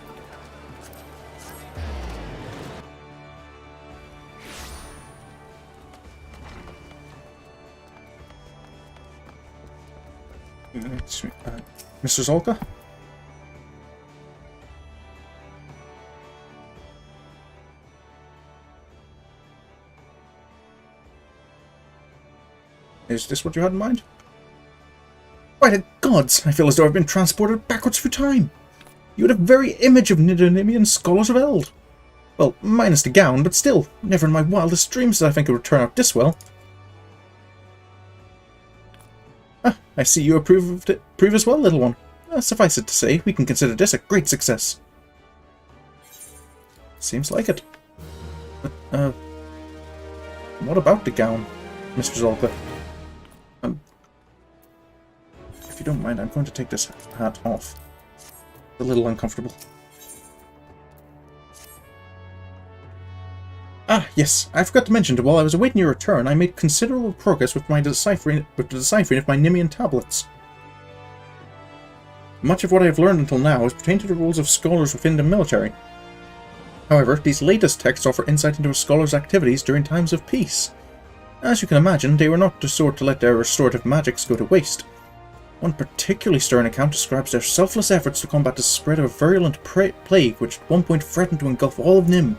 [SPEAKER 1] Mr. Zolka? Is this what you had in mind? By the gods! I feel as though I've been transported backwards through time! You are the very image of Nidonimian scholars of Eld! Well, minus the gown, but still, never in my wildest dreams did I think it would turn out this well. Ah, I see you approve as well, little one. Suffice it to say, we can consider this a great success. Seems like it. What about the gown, Mr. Zolka? If you don't mind, I'm going to take this hat off. It's a little uncomfortable. Ah, yes, I forgot to mention that while I was awaiting your return, I made considerable progress with the deciphering of my Nimian tablets. Much of what I have learned until now is pertained to the roles of scholars within the military. However, these latest texts offer insight into a scholar's activities during times of peace. As you can imagine, they were not the sort to let their restorative magics go to waste. One particularly stern account describes their selfless efforts to combat the spread of a virulent plague which at one point threatened to engulf all of Nim.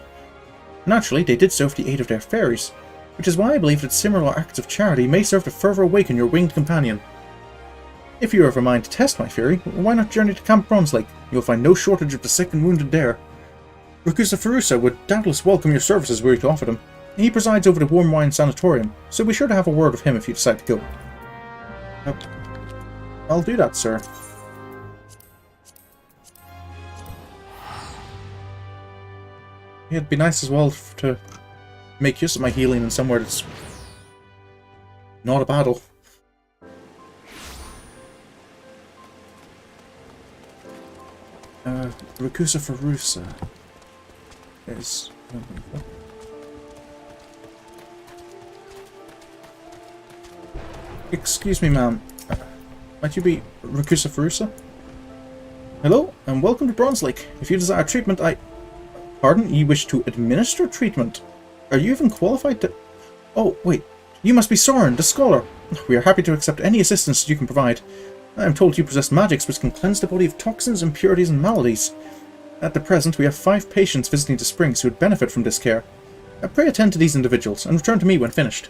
[SPEAKER 1] Naturally, they did so with the aid of their fairies, which is why I believe that similar acts of charity may serve to further awaken your winged companion. If you are of a mind to test my fury, why not journey to Camp Bronze Lake? You'll find no shortage of the sick and wounded there. Rakusa Farusa would doubtless welcome your services were you to offer them. He presides over the Warm Wine Sanatorium, so be sure to have a word with him if you decide to go. I'll do that, sir. It'd be nice as well to make use of my healing in somewhere that's not a battle. Rakusa Farusa is... Excuse me, ma'am. Might you be Rakusa Farusa? Hello, and welcome to Bronze Lake. If you desire treatment, Pardon? You wish to administer treatment? Are you even qualified to... Oh, wait. You must be Sorin, the scholar. We are happy to accept any assistance you can provide. I am told you possess magics which can cleanse the body of toxins, impurities, and maladies. At the present, we have 5 patients visiting the springs who would benefit from this care. Pray attend to these individuals, and return to me when finished.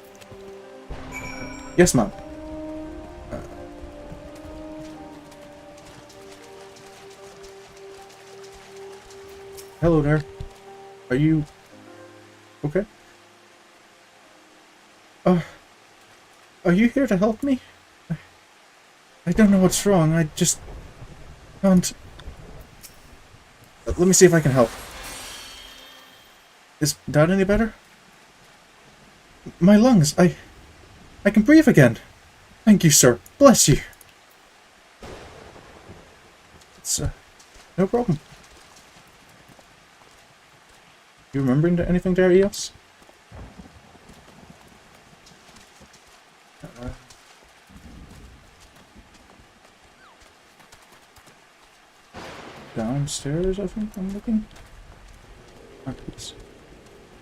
[SPEAKER 1] Yes, ma'am. Hello there. Are you okay? Are you here to help me? I don't know what's wrong. I just can't. Let me see if I can help. Is that any better? My lungs. I can breathe again. Thank you, sir. Bless you. It's no problem. You remembering anything there, Eos? Downstairs, I think I'm looking. It's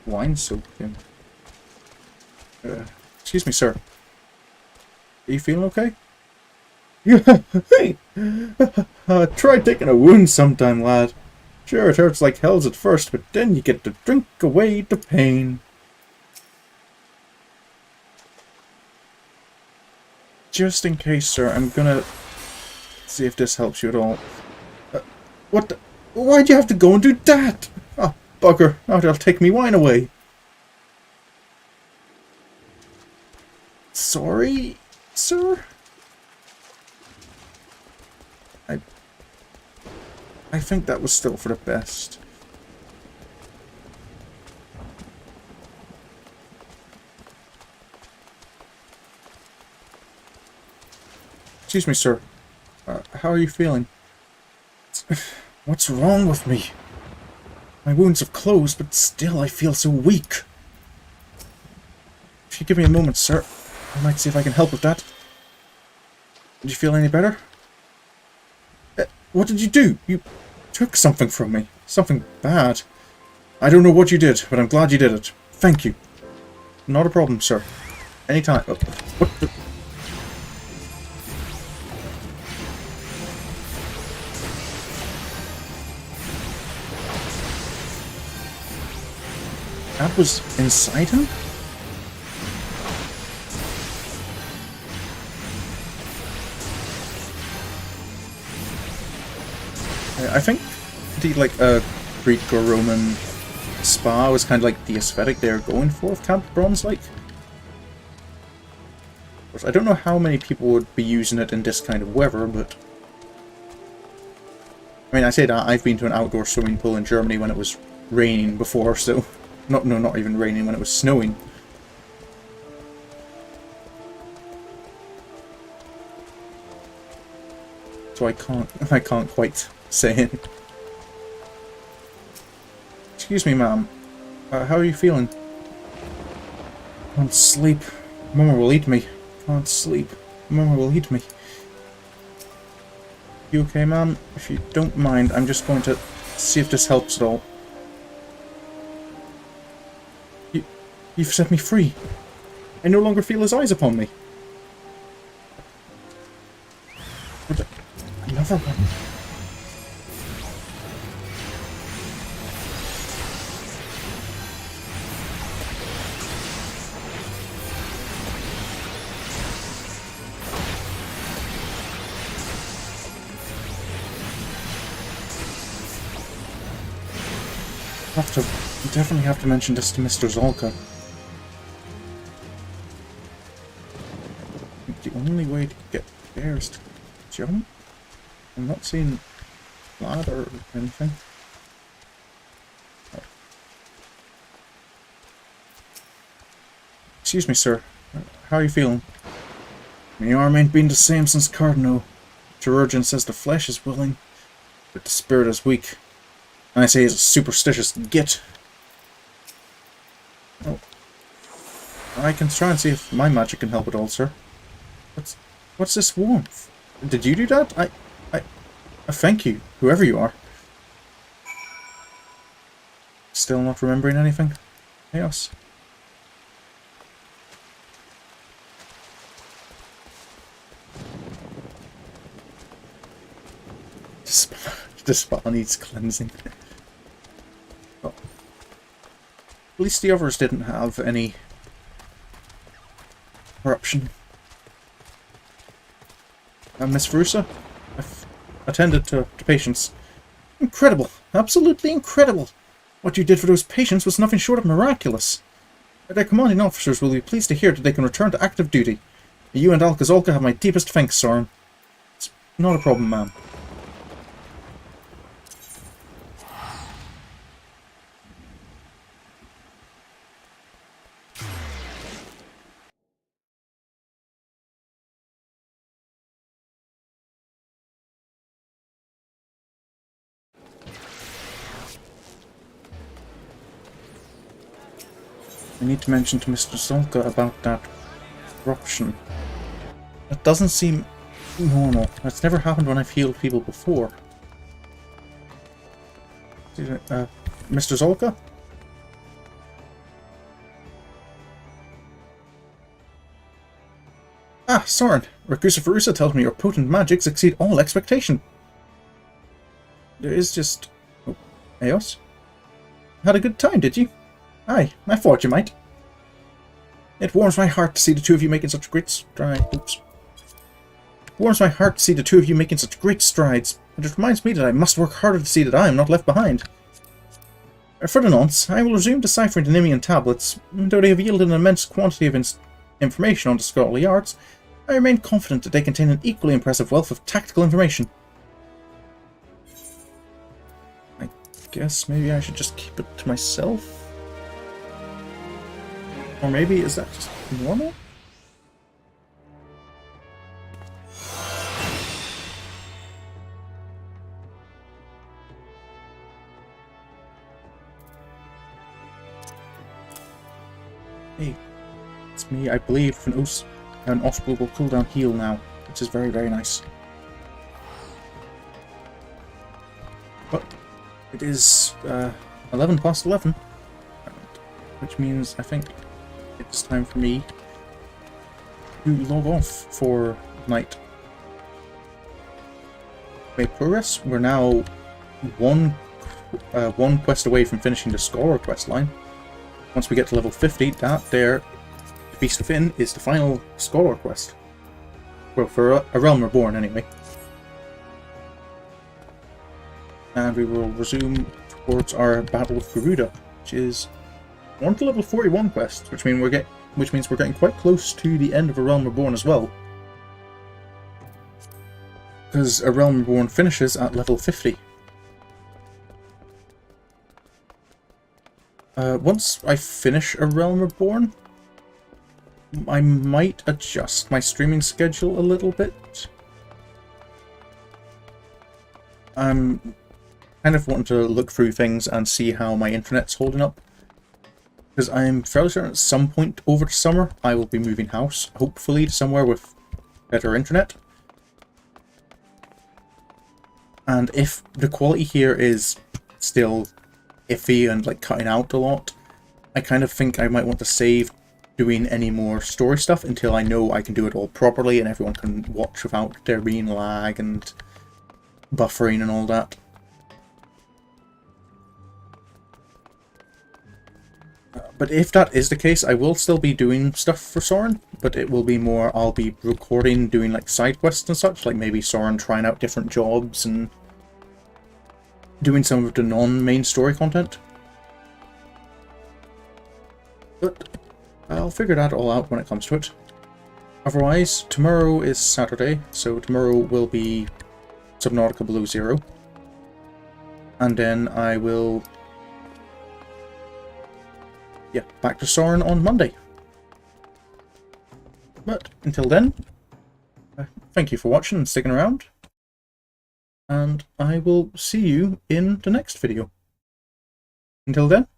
[SPEAKER 1] wine soaked in. Excuse me, sir. Are you feeling okay? Yeah. Try taking a wound sometime, lad. Sure, it hurts like hells at first, but then you get to drink away the pain. Just in case, sir, I'm gonna see if this helps you at all. What the? Why'd you have to go and do that? Oh, bugger. Now they'll take me wine away. Sorry, sir? I think that was still for the best. Excuse me, sir. How are you feeling? What's wrong with me? My wounds have closed, but still I feel so weak. If you give me a moment, sir, I might see if I can help with that. Did you feel any better? What did you do? You took something from me. Something bad. I don't know what you did, but I'm glad you did it. Thank you. Not a problem, sir. Anytime. Oh, what the... That was inside him? I think the Greek or Roman spa was kind of like the aesthetic they were going for with Camp Bronze, like. I don't know how many people would be using it in this kind of weather, but I mean, I say that I've been to an outdoor swimming pool in Germany when it was raining before, so not even raining, when it was snowing. So I can't quite say it. Excuse me, ma'am. How are you feeling? Can't sleep. Mama will eat me. Can't sleep. Mama will eat me. You okay, ma'am? If you don't mind, I'm just going to see if this helps at all. You've set me free. I no longer feel his eyes upon me. Another one. Definitely have to mention this to Mr. Zolka. The only way to get there is to jump? I'm not seeing ladder or anything. Oh. Excuse me, sir. How are you feeling? My arm ain't been the same since Cardinal. Chirurgeon says the flesh is willing, but the spirit is weak. And I say he's a superstitious git. Oh. I can try and see if my magic can help at all, sir. What's this warmth? Did you do that? I thank you, whoever you are. Still not remembering anything? Chaos. The spell needs cleansing. Oh. At least the others didn't have any corruption. Miss Verusa? I've attended to patients. Incredible. Absolutely incredible. What you did for those patients was nothing short of miraculous. Their commanding officers will be pleased to hear that they can return to active duty. You and Alcazolka have my deepest thanks, Sorin. It's not a problem, ma'am. I need to mention to Mr. Zolka about that eruption. That doesn't seem normal. That's never happened when I've healed people before. Mr. Zolka? Ah, Sorin! Rakusa Farusa tells me your potent magics exceed all expectation. There is just... Oh, Eos? Had a good time, did you? Aye, I thought you might. It warms my heart to see the two of you making such great strides. Oops. It warms my heart to see the two of you making such great strides, but it reminds me that I must work harder to see that I am not left behind. For the nonce, I will resume deciphering the Nimian tablets. Though they have yielded an immense quantity of information on the scholarly arts, I remain confident that they contain an equally impressive wealth of tactical information. I guess maybe I should just keep it to myself? Or maybe, is that just normal? Hey, it's me, I believe, an off-global cooldown heal now, which is very, very nice. But it is 11 past 11, which means I think it's time for me to log off for night. Made progress. We're now one quest away from finishing the Scholar quest line. Once we get to level 50, that there, the Beast Within, is the final Scholar quest. Well, for a Realm Reborn, anyway. And we will resume towards our battle with Garuda, which is on to level 41 quest, which means we're getting quite close to the end of A Realm Reborn as well. Because A Realm Reborn finishes at level 50. Once I finish A Realm Reborn, I might adjust my streaming schedule a little bit. I'm kind of wanting to look through things and see how my internet's holding up. Because I'm fairly certain at some point over the summer I will be moving house, hopefully to somewhere with better internet. And if the quality here is still iffy and like cutting out a lot, I kind of think I might want to save doing any more story stuff until I know I can do it all properly and everyone can watch without there being lag and buffering and all that. But if that is the case, I will still be doing stuff for Sorin, but it will be more, I'll be recording, doing like side quests and such, like maybe Sorin trying out different jobs and doing some of the non-main story content. But I'll figure that all out when it comes to it. Otherwise, tomorrow is Saturday, so tomorrow will be Subnautica Below Zero. And then I will... yeah, back to Sorin on Monday. But until then, thank you for watching and sticking around. And I will see you in the next video. Until then,